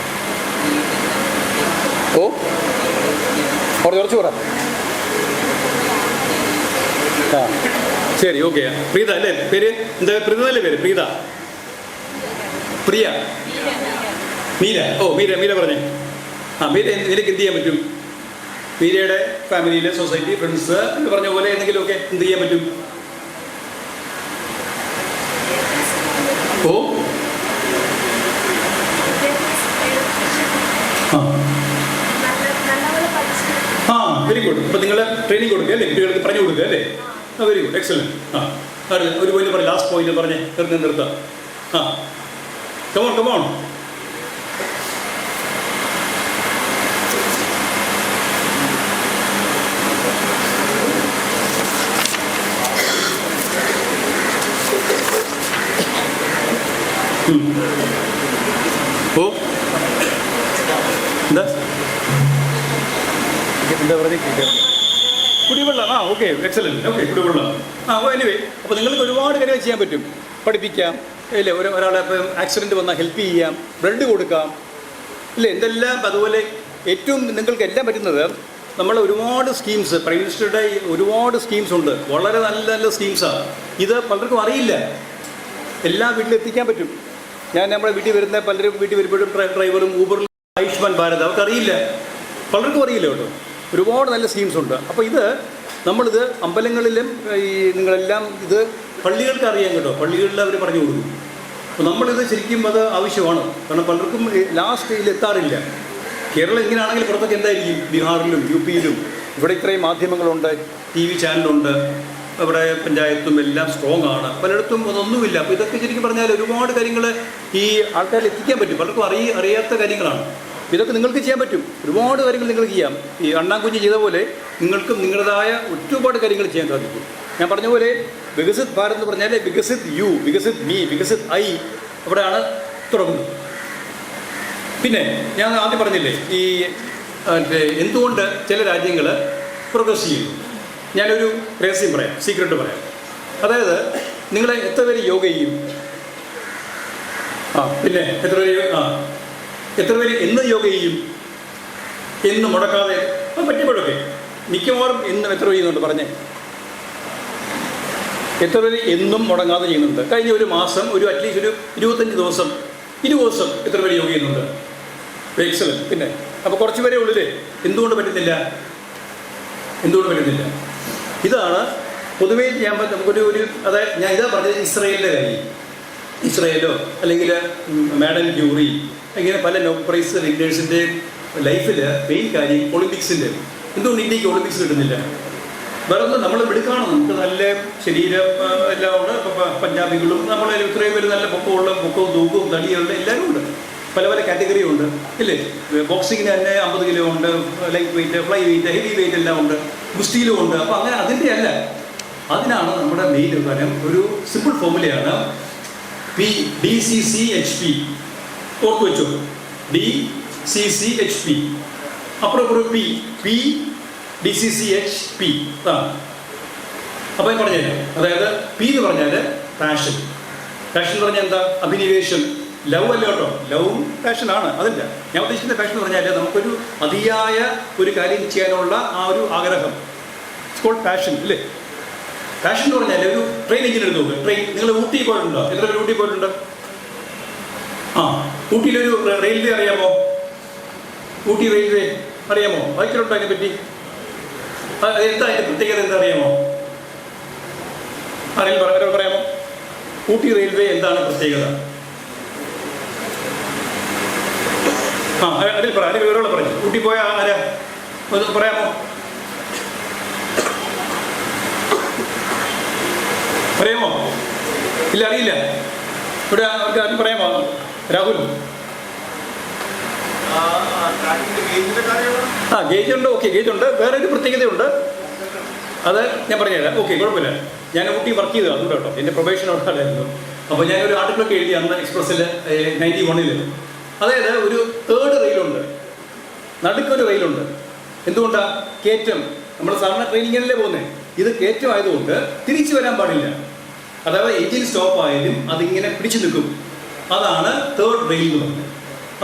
കുറച്ച് പറ. ശരി, ഓക്കെ. പ്രീത അല്ലേ പേര്? എന്താ പ്രീത അല്ലേ പേര്? പ്രീത, പ്രിയ, മീര. മീര പറഞ്ഞേ. മീര നിനക്ക് എന്ത് ചെയ്യാൻ പറ്റും? മീരയുടെ ഫാമിലിയിലെ സൊസൈറ്റി, ഫ്രണ്ട്സ് എന്ന് പറഞ്ഞ പോലെ എന്തെങ്കിലുമൊക്കെ എന്ത് ചെയ്യാൻ പറ്റും? Very good. അപ്പോൾ നിങ്ങൾ ട്രെയിനിങ് കൊടുക്കുക അല്ലേ? കുട്ടികൾക്ക് പറഞ്ഞു കൊടുക്കുക അല്ലേ? Very good, excellent. ഒരു പോയിന്റ് പറഞ്ഞ്, ലാസ്റ്റ് പോയിന്റ് പറഞ്ഞ് നിർത്താം. Come on come on. എന്താ പറഞ്ഞ കുടിവെള്ളം. Okay, excellent. ഓക്കെ, കുടിവെള്ളം. എനിവേ, അപ്പോൾ നിങ്ങൾക്ക് ഒരുപാട് കാര്യങ്ങൾ ചെയ്യാൻ പറ്റും. പഠിപ്പിക്കാം ഇല്ലേ? ഒരാളെ ഇപ്പം ആക്സിഡൻറ്റ് വന്നാൽ ഹെൽപ്പ് ചെയ്യാം, ബ്ലഡ് കൊടുക്കാം ഇല്ലേ? എന്തെല്ലാം. അതുപോലെ ഏറ്റവും നിങ്ങൾക്ക് എല്ലാം പറ്റുന്നത് നമ്മൾ ഒരുപാട് സ്കീംസ്, പ്രൈം മിനിസ്റ്ററുടെ ഒരുപാട് സ്കീംസ് ഉണ്ട്. വളരെ നല്ല നല്ല സ്കീംസാണ്. ഇത് പലർക്കും അറിയില്ല. എല്ലാ വീട്ടിലും എത്തിക്കാൻ പറ്റും. ഞാൻ നമ്മുടെ വീട്ടിൽ വരുന്ന പലരും വീട്ടിൽ വരുമ്പോഴും ഡ്രൈവറും ഊബറിലും ആയുഷ്മാൻ ഭാരത് അവർക്കറിയില്ല, പലർക്കും അറിയില്ല കേട്ടോ. ഒരുപാട് നല്ല സ്കീംസ് ഉണ്ട്. അപ്പോൾ ഇത് നമ്മളിത് അമ്പലങ്ങളിലും ഈ നിങ്ങളെല്ലാം ഇത് പള്ളികൾക്ക് അറിയാം കേട്ടോ, പള്ളികളിൽ അവർ പറഞ്ഞു കൊടുക്കും. അപ്പോൾ നമ്മളിത് ശരിക്കും അത് ആവശ്യമാണ്. കാരണം പലർക്കും ലാസ്റ്റ് എത്താറില്ല. കേരളം ഇങ്ങനെയാണെങ്കിൽ പുറത്തൊക്കെ എന്തായിരിക്കും? ബീഹാറിലും യു പിയിലും ഇവിടെ ഇത്രയും മാധ്യമങ്ങളുണ്ട്, TV ചാനലുണ്ട്, ഇവിടെ പഞ്ചായത്തും എല്ലാം സ്ട്രോങ് ആണ്. പലയിടത്തും അതൊന്നുമില്ല. അപ്പോൾ ഇതൊക്കെ ശരിക്കും പറഞ്ഞാൽ ഒരുപാട് കാര്യങ്ങൾ ഈ ആൾക്കാരിൽ എത്തിക്കാൻ പറ്റും. പലർക്കും അറിയാത്ത കാര്യങ്ങളാണ്. ഇതൊക്കെ നിങ്ങൾക്ക് ചെയ്യാൻ പറ്റും. ഒരുപാട് കാര്യങ്ങൾ നിങ്ങൾക്ക് ചെയ്യാം. ഈ അണ്ണാക്കുഞ്ഞ് ചെയ്ത പോലെ നിങ്ങൾക്കും നിങ്ങളുടേതായ ഒരുപാട് കാര്യങ്ങൾ ചെയ്യാൻ സാധിക്കും. ഞാൻ പറഞ്ഞ പോലെ വികസിത് ഭാരത് എന്ന് പറഞ്ഞാൽ വികസിത് യു, വികസിത് മീ, വികസിത് ഐ അവിടെയാണ് തുടങ്ങുന്നത്. പിന്നെ ഞാൻ ആദ്യം പറഞ്ഞില്ലേ ഈ എന്തുകൊണ്ട് ചില രാജ്യങ്ങൾ പ്രോഗ്രസ് ചെയ്യുന്നു. ഞാനൊരു രഹസ്യം പറയാം, സീക്രട്ട് പറയാം. അതായത് നിങ്ങൾ എത്ര പേര് യോഗ ചെയ്യും? പിന്നെ എത്ര പേര് എന്ന് യോഗ ചെയ്യും? എന്ന് മുടക്കാതെ പറ്റിയപ്പോഴൊക്കെ മിക്കവാറും എന്നും എത്ര ചെയ്യുന്നുണ്ട്? പറഞ്ഞേ, എത്ര പേര് എന്നും മുടങ്ങാതെ ചെയ്യുന്നുണ്ട്? കഴിഞ്ഞ ഒരു മാസം അറ്റ്ലീസ്റ്റ് ഒരു 20 ദിവസം എത്ര പേര് യോഗ ചെയ്യുന്നുണ്ട്? എക്സലന്റ്. പിന്നെ അപ്പോൾ കുറച്ച് പേരേ ഉള്ളില്ലേ? എന്തുകൊണ്ട് പറ്റുന്നില്ല? ഇതാണ് പൊതുവേ നമുക്കൊരു അതായത് ഞാൻ ഇതാ പറഞ്ഞത് ഇസ്രയേലിൻ്റെ കാര്യം. ഇസ്രയേലോ അല്ലെങ്കിൽ മാഡം ക്യൂറി ഇങ്ങനെ പല നോബൽ പ്രൈസ് വിന്നേഴ്സിൻ്റെ ലൈഫിൽ മെയിൻ കാര്യം ഒളിമ്പിക്സിൻ്റെ. എന്തുകൊണ്ട് ഇന്ത്യക്ക് ഒളിമ്പിക്സ് കിട്ടുന്നില്ല? വേറെ ഒന്നും നമ്മൾ എടുക്കുകയാണ്. നമുക്ക് നല്ല ശരീരം എല്ലാം ഉണ്ട്. പഞ്ചാബികളും നമ്മളെ ഇത്രയും പേര് നല്ല പൊക്കവും തൂക്കവും തടിയുള്ള എല്ലാവരും ഉണ്ട്. പല കാറ്റഗറിയും ഉണ്ട് ഇല്ലേ? ബോക്സിങ്ങിന് തന്നെ 50 കിലോ ഉണ്ട്, light weight, fly weight, heavy weight എല്ലാം ഉണ്ട്, ഗുസ്തിയിലും ഉണ്ട്. അപ്പോൾ അങ്ങനെ അതിൻ്റെ അല്ല. അതിനാണ് നമ്മുടെ മെയിൻ കാര്യം. ഒരു സിമ്പിൾ ഫോർമുലയാണ് DCCHP. ഓർത്ത് വെച്ചോ, DCCHP. അപ്പുറം DCCHP. അപ്പോൾ ഞാൻ പറഞ്ഞുതരാം. അതായത് P എന്ന് പറഞ്ഞാൽ പാഷൻ. പാഷൻ എന്ന് പറഞ്ഞാൽ എന്താ? അഭിനിവേശം. ലവ് അല്ല കേട്ടോ, ലവും പാഷനാണ്, അതല്ല ഞാൻ ഉദ്ദേശിക്കുന്ന. പാഷൻ എന്ന് പറഞ്ഞാൽ നമുക്കൊരു അതിയായ ഒരു കാര്യം ചെയ്യാനുള്ള ആ ഒരു ആഗ്രഹം. ഇറ്റ്സ് കോൾഡ് പാഷൻ അല്ലേ? പാഷൻ എന്ന് പറഞ്ഞാൽ ഒരു ട്രെയിൻ എഞ്ചിൻ എടുത്ത് നോക്കുക. ട്രെയിൻ, നിങ്ങൾ ഊട്ടി പോയിട്ടുണ്ടോ? എത്ര പേര് ഊട്ടി പോയിട്ടുണ്ട്? ഊട്ടിയിലൊരു റെയിൽവേ അറിയാമോ? ഊട്ടി റെയിൽവേ അറിയാമോ? വായിച്ചിട്ടുണ്ടോ അതിനെ പറ്റി? എന്താ അതിൻ്റെ പ്രത്യേകത എന്താ അറിയാമോ? ആരെങ്കിലും പറയാമോ? ഊട്ടി റെയിൽവേ എന്താണ് പ്രത്യേകത? അതിൽ പറ, അതിൽ വിവരമുള്ള പറഞ്ഞു. ഊട്ടി പോയ ആരാ പറയാമോ? ഇല്ല, അറിയില്ല. ഇവിടെ അവർക്ക് ആരും പറയാമോ? രാഹുൽ? ഗേജ് ഉണ്ട്. ഓക്കെ, ഗേജ് ഉണ്ട്. വേറെ ഒരു പ്രത്യേകതയുണ്ട്, അത് ഞാൻ പറഞ്ഞുതരാം. ഓക്കെ, കുഴപ്പമില്ല. ഞാൻ ഊട്ടി വർക്ക് ചെയ്തത് അതുകൊണ്ട് കേട്ടോ. എൻ്റെ പ്രൊബേഷൻ അവിടെ ആയിരുന്നു. അപ്പോൾ ഞാനൊരു ആർട്ടിക്കിളൊക്കെ എഴുതി അന്ന് എക്സ്പ്രസ്സിൽ 91. അതായത് ഒരു തേർഡ് റെയിലുണ്ട്, നടുക്കൊരു റെയിലുണ്ട്. എന്തുകൊണ്ടാണ്? കയറ്റം. നമ്മൾ സാധാരണ ട്രെയിനിങ്ങിനല്ലേ പോകുന്നത്. ഇത് കയറ്റം ആയതുകൊണ്ട് തിരിച്ചു വരാൻ പാടില്ല. അതായത് എഞ്ചിൻ സ്റ്റോപ്പ് ആയാലും അതിങ്ങനെ പിടിച്ചു നിൽക്കും. അതാണ് തേർഡ് റെയിൽ എന്ന് പറയുന്നത്.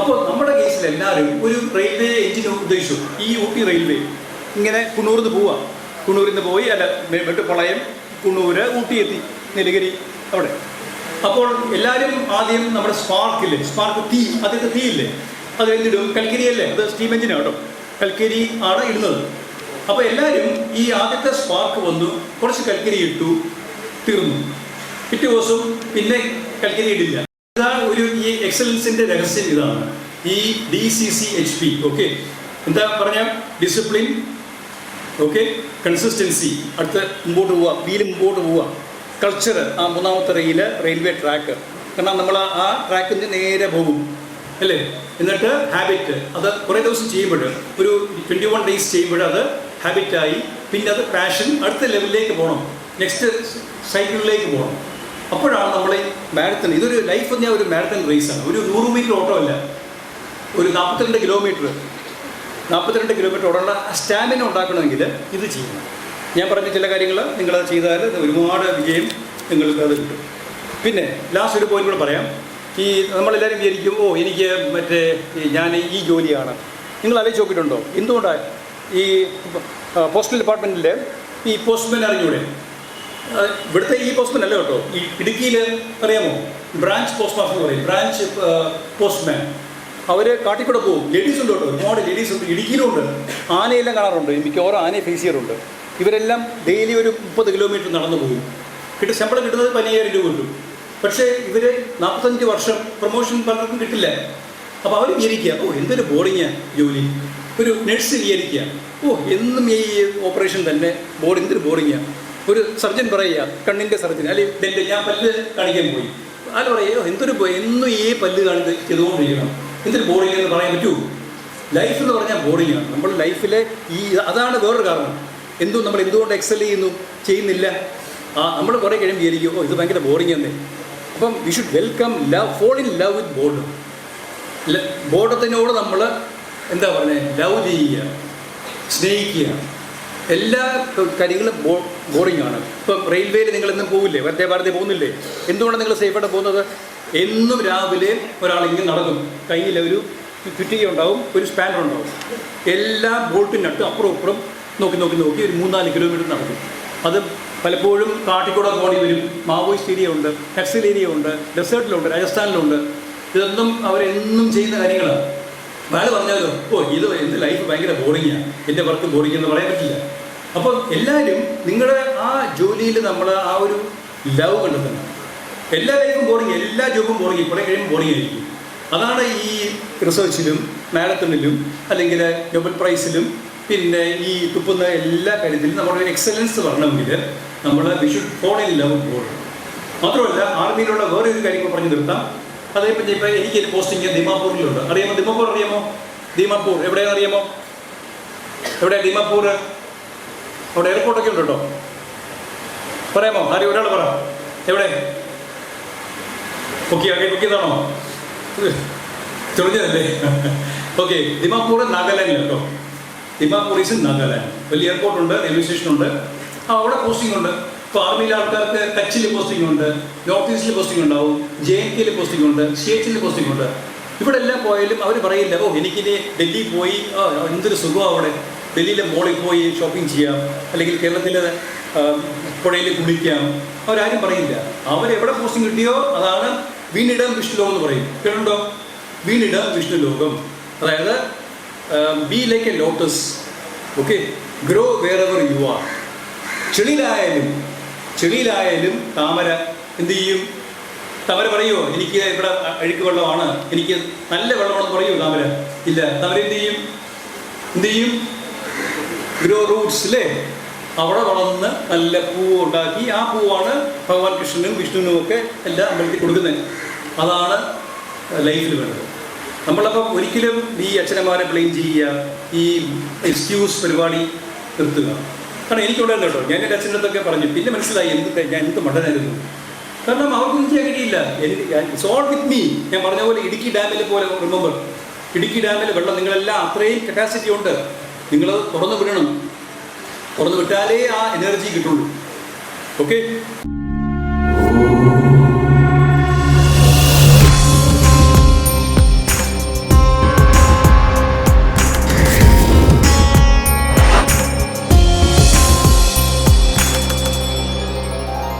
അപ്പോൾ നമ്മുടെ കേസിൽ എല്ലാവരും ഒരു റെയിൽവേ എഞ്ചിൻ ഉദ്ദേശിച്ചു. ഈ ഊട്ടി റെയിൽവേ ഇങ്ങനെ കുണ്ണൂരിൽ നിന്ന് പോവുക. കുണ്ണൂരിൽ നിന്ന് പോയി വെട്ടുപളയം, കുണ്ണൂര്, ഊട്ടി എത്തി, നീലഗിരി അവിടെ. അപ്പോൾ എല്ലാവരും ആദ്യം നമ്മുടെ സ്പാർക്ക് തീ, ആദ്യത്തെ തീ ഇല്ലേ, അത് എന്നിടും. കൽക്കരിയല്ലേ, അത് സ്റ്റീം എഞ്ചിനാണ് കേട്ടോ, കൽക്കരി ആണ് ഇടുന്നത്. അപ്പോൾ എല്ലാവരും ഈ ആദ്യത്തെ സ്പാർക്ക് വന്നു, കുറച്ച് കൽക്കരി ഇട്ടു, തീർന്നു. പിറ്റേ ദിവസം പിന്നെ കൽക്കരി ഇടില്ല. ഇതാണ് ഈ എക്സലൻസിൻ്റെ രഹസ്യം. ഇതാണ് ഈ DCCHP. ഓക്കെ, എന്താ പറഞ്ഞാൽ ഡിസിപ്ലിൻ, ഓക്കെ, കൺസിസ്റ്റൻസി, അടുത്ത് മുമ്പോട്ട് പോവുക, വീല് മുമ്പോട്ട് പോവുക, കൾച്ചർ, ആ മൂന്നാമത്തെ റെയിൽവേ ട്രാക്ക്. കാരണം നമ്മൾ ആ ട്രാക്കിൽ നിന്ന് നേരെ പോകും അല്ലേ? എന്നിട്ട് ഹാബിറ്റ്, അത് കുറേ ദിവസം ചെയ്യുമ്പോൾ, ഒരു 21 ഡേയ്സ് ചെയ്യുമ്പോൾ അത് ഹാബിറ്റായി, പിന്നെ അത് പാഷൻ, അടുത്ത ലെവലിലേക്ക് പോകണം, നെക്സ്റ്റ് സൈക്കിളിലേക്ക് പോകണം. അപ്പോഴാണ് നമ്മൾ ഈ മാരത്തൺ, ഇതൊരു ലൈഫ് എന്ന് പറഞ്ഞാൽ ഒരു മാരത്തൺ റേസാണ്. ഒരു 100 മീറ്റർ ഓട്ടോ അല്ല, ഒരു 42 കിലോമീറ്റർ ഓടാനുള്ള സ്റ്റാമിന ഉണ്ടാക്കണമെങ്കിൽ ഇത് ചെയ്യണം. ഞാൻ പറഞ്ഞ ചില കാര്യങ്ങൾ നിങ്ങളത് ചെയ്താൽ ഒരുപാട് വിജയം നിങ്ങൾക്ക് അത് കിട്ടും. പിന്നെ ലാസ്റ്റ് ഒരു പോയിന്റ് കൂടെ പറയാം. ഈ നമ്മളെല്ലാവരും വിചാരിക്കും, എനിക്ക് ഞാൻ ഈ ജോലിയാണ്. നിങ്ങൾ ആലോചിച്ച് നോക്കിയിട്ടുണ്ടോ? എന്തുകൊണ്ടാണ് ഈ പോസ്റ്റൽ ഡിപ്പാർട്ട്മെൻറ്റിൽ ഈ പോസ്റ്റ്മാൻ അറിഞ്ഞൂടെ? ഇവിടുത്തെ ഈ പോസ്റ്റ്മാൻ അല്ല കേട്ടോ, ഈ ഇടുക്കിയിൽ അറിയാമോ? ബ്രാഞ്ച് പോസ്റ്റ് മാസ്റ്റർ എന്ന് പറയും, ബ്രാഞ്ച് പോസ്റ്റ്മാൻ. അവർ കാട്ടിക്കൂടെ പോകും. ലേഡീസ് ഉണ്ട് കേട്ടോ, ഒരുപാട് ലേഡീസ് ഉണ്ട്. ഇടുക്കിയിലും ഉണ്ട്. ആനയെല്ലാം കാണാറുണ്ട്, മിക്കവാറും ആനയെ ഫേസ് ചെയ്യാറുണ്ട്. ഇവരെല്ലാം ഡെയിലി ഒരു 30 കിലോമീറ്റർ നടന്നു പോകും. ശമ്പളം കിട്ടുന്നത് 15,000 രൂപ കിട്ടും. പക്ഷേ ഇവർ 45 വർഷം പ്രൊമോഷൻ പലർക്കും കിട്ടില്ല. അപ്പോൾ അവർ വിചാരിക്കുക, ഓ എന്തൊരു ബോറിങ്ങാ ജോലി. ഒരു നഴ്സ് വിചാരിക്കുക, ഓ എന്നും ഈ ഓപ്പറേഷൻ തന്നെ എന്തൊരു ബോറിങ്ങാ. ഒരു സർജൻ പറയുക, കണ്ണിൻ്റെ സർജൻ അല്ലെങ്കിൽ ഞാൻ പല്ല് കാണിക്കാൻ പോയി, ആൾ പറയുക എന്നും ഈ പല്ല് ചെയ്തുകൊണ്ടിരിക്കണം, എന്തൊരു ബോറിംഗ് എന്ന് പറയാൻ പറ്റുമോ? ലൈഫ് എന്ന് പറഞ്ഞാൽ ബോറിങ്ങാണ്. നമ്മൾ ലൈഫിലെ അതാണ് വേറൊരു കാരണം. നമ്മൾ എന്തുകൊണ്ട് എക്സൽ ചെയ്യുന്നില്ല? നമ്മൾ കുറേ കഴിയുമ്പോൾ വിചാരിക്കും, ഓ ഇത് ഭയങ്കര ബോറിംഗ് എന്നേ. അപ്പം we should welcome fall in love with boredom. ബോർഡത്തിനോട് നമ്മൾ എന്താ പറയുന്നത്, ലവ് ചെയ്യുക, സ്നേഹിക്കുക. എല്ലാ കാര്യങ്ങളും ബോറിംഗ് ആണ്. ഇപ്പം റെയിൽവേയിൽ നിങ്ങളെന്നും പോകില്ലേ, വന്ദേ ഭാരതിൽ പോകുന്നില്ലേ? എന്തുകൊണ്ടാണ് നിങ്ങൾ സേഫായിട്ട് പോകുന്നത്? എന്നും രാവിലെ ഒരാളിങ്ങനെ നടക്കും, കയ്യിൽ ഒരു ചുറ്റിക ഉണ്ടാവും, ഒരു സ്പാനർ ഉണ്ടാവും, എല്ലാ ബോൾട്ടും നട്ടും അപ്പുറം ഇപ്പുറം നോക്കി ഒരു 3-4 കിലോമീറ്റർ നടക്കും. അത് പലപ്പോഴും കാട്ടിക്കൂടെ പോകേണ്ടി വരും. മാവോയിസ്റ്റ് ഏരിയ ഉണ്ട്, നക്സൽ ഏരിയ ഉണ്ട്, ഡെസേർട്ടിലുണ്ട്, രാജസ്ഥാനിലുണ്ട്. ഇതൊന്നും അവരെന്നും ചെയ്യുന്ന കാര്യങ്ങളാണ്. അയാൾ പറഞ്ഞാലോ, ഓ ഇത് എന്ത് ലൈഫ് ഭയങ്കര ബോറിങ്ങാണ്, എൻ്റെ വർക്ക് ബോറിംഗ് എന്ന് പറയാൻ പറ്റില്ല. അപ്പോൾ എല്ലാവരും നിങ്ങളുടെ ആ ജോലിയിൽ നമ്മൾ ആ ഒരു ലവ് കണ്ടെത്തണം. എല്ലാ ലൈഫും ബോറിങ്, എല്ലാ ജോബും ബോറിങ്, കുറേ കഴിയുമ്പോൾ ബോറിങ് ആയിരിക്കും. അതാണ് ഈ റിസർച്ചിലും മാരത്തണിലും അല്ലെങ്കിൽ നൊബൽ പ്രൈസിലും പിന്നെ ഈ തുപ്പുന്ന എല്ലാ കാര്യത്തിലും നമ്മുടെ എക്സലൻസ് വരണമെങ്കിൽ നമ്മൾ we should fall in love board. മാത്രമല്ല ആർമിയിലുള്ള വേറെ ഒരു കാര്യം പറഞ്ഞു നിർത്താം. അതേപ്പറ്റി ഇപ്പോൾ എനിക്ക് പോസ്റ്റിങ് ദിമാപൂരിലുണ്ട്. അറിയാമോ ദിമാപൂർ? അറിയാമോ ദിമാപൂർ? എവിടെയാണെന്ന് അറിയാമോ? എവിടെയാണ് ദിമാപൂർ? അവിടെ എയർപോർട്ടൊക്കെ ഉണ്ട് കേട്ടോ. പറയാമോ? ആരെയും ഒരാൾ പറ, എവിടെ? പൊക്കിയതാണോ? ചൊറിഞ്ഞതല്ലേ? ഓക്കെ, ദിമാപൂർ നാഗാലാൻഡിൽ കേട്ടോ. ദിമാപൂർ ഈസ് നാഗാലാൻഡ്. വലിയ എയർപോർട്ടുണ്ട്, റെയിൽവേ സ്റ്റേഷനുണ്ട്. അവിടെ പോസ്റ്റിംഗ് ഉണ്ട്. ഇപ്പോൾ ആർമിയിലെ ആൾക്കാർക്ക് കച്ചിൽ പോസ്റ്റിംഗ് ഉണ്ട്, നോർത്ത് ഈസ്റ്റിൽ പോസ്റ്റിംഗ് ഉണ്ടാവും, JNKയിൽ പോസ്റ്റിംഗ് ഉണ്ട്, CH പോസ്റ്റിംഗ് ഉണ്ട്. ഇവിടെ എല്ലാം പോയാലും അവർ പറയില്ല, ഓ എനിക്കിനി ഡൽഹി പോയി എന്തൊരു സുഖമാണ് അവിടെ, ഡൽഹിയിലെ മോളിൽ പോയി ഷോപ്പിംഗ് ചെയ്യാം, അല്ലെങ്കിൽ കേരളത്തിലെ പുഴയിൽ കുളിക്കാം. അവരാരും പറയില്ല. അവരെവിടെ പോസ്റ്റിംഗ് കിട്ടിയോ അതാണ് വീണിടം വിഷ്ണുലോകം എന്ന് പറയും. കേട്ടോ? വീണിടം വിഷ്ണുലോകം. അതായത് be like a lotus, okay, grow wherever you are. ചെളിയിലായാലും താമര എന്ത് ചെയ്യും? താമര പറയുമോ എനിക്ക് ഇവിടെ അഴുക്ക് വെള്ളമാണ്, എനിക്ക് നല്ല വെള്ളമാണെന്ന് പറയുമോ താമര? ഇല്ല. താമര എന്ത് ചെയ്യും? ഗ്രോ റൂട്ട്സ് അല്ലേ? അവിടെ വളർന്ന് നല്ല പൂവ് ഉണ്ടാക്കി ആ പൂവാണ് ഭഗവാൻ കൃഷ്ണനും വിഷ്ണുവിനും ഒക്കെ എല്ലാം അമ്പലത്തിൽ കൊടുക്കുന്നത്. അതാണ് ലൈഫിൽ വേണ്ടത്. നമ്മളപ്പം ഒരിക്കലും ഈ അച്ഛനമാരെ ബ്ലെയിം ചെയ്യുക, ഈ എക്സ്ക്യൂസ് പരിപാടി നിർത്തുക. കാരണം എനിക്കുണ്ടായിരുന്നു കേട്ടോ. ഞാൻ എൻ്റെ അച്ഛൻ്റെ അടുത്തൊക്കെ പറഞ്ഞു, പിന്നെ മനസ്സിലായി ഞാൻ എന്ത് മണ്ടനായിരുന്നു. കാരണം അവർക്കൊന്നും ചെയ്യാൻ കഴിയില്ല. It's all with me. ഞാൻ പറഞ്ഞ പോലെ ഇടുക്കി ഡാമിൽ പോലെ റിമെമ്പർ, ഇടുക്കി ഡാമിൽ വെള്ളം നിങ്ങളെല്ലാം അത്രയും കപ്പാസിറ്റി ഉണ്ട്. നിങ്ങൾ തുറന്നു വിടണം. തുറന്നു വിട്ടാലേ ആ എനർജി കിട്ടുള്ളൂ. ഓക്കെ.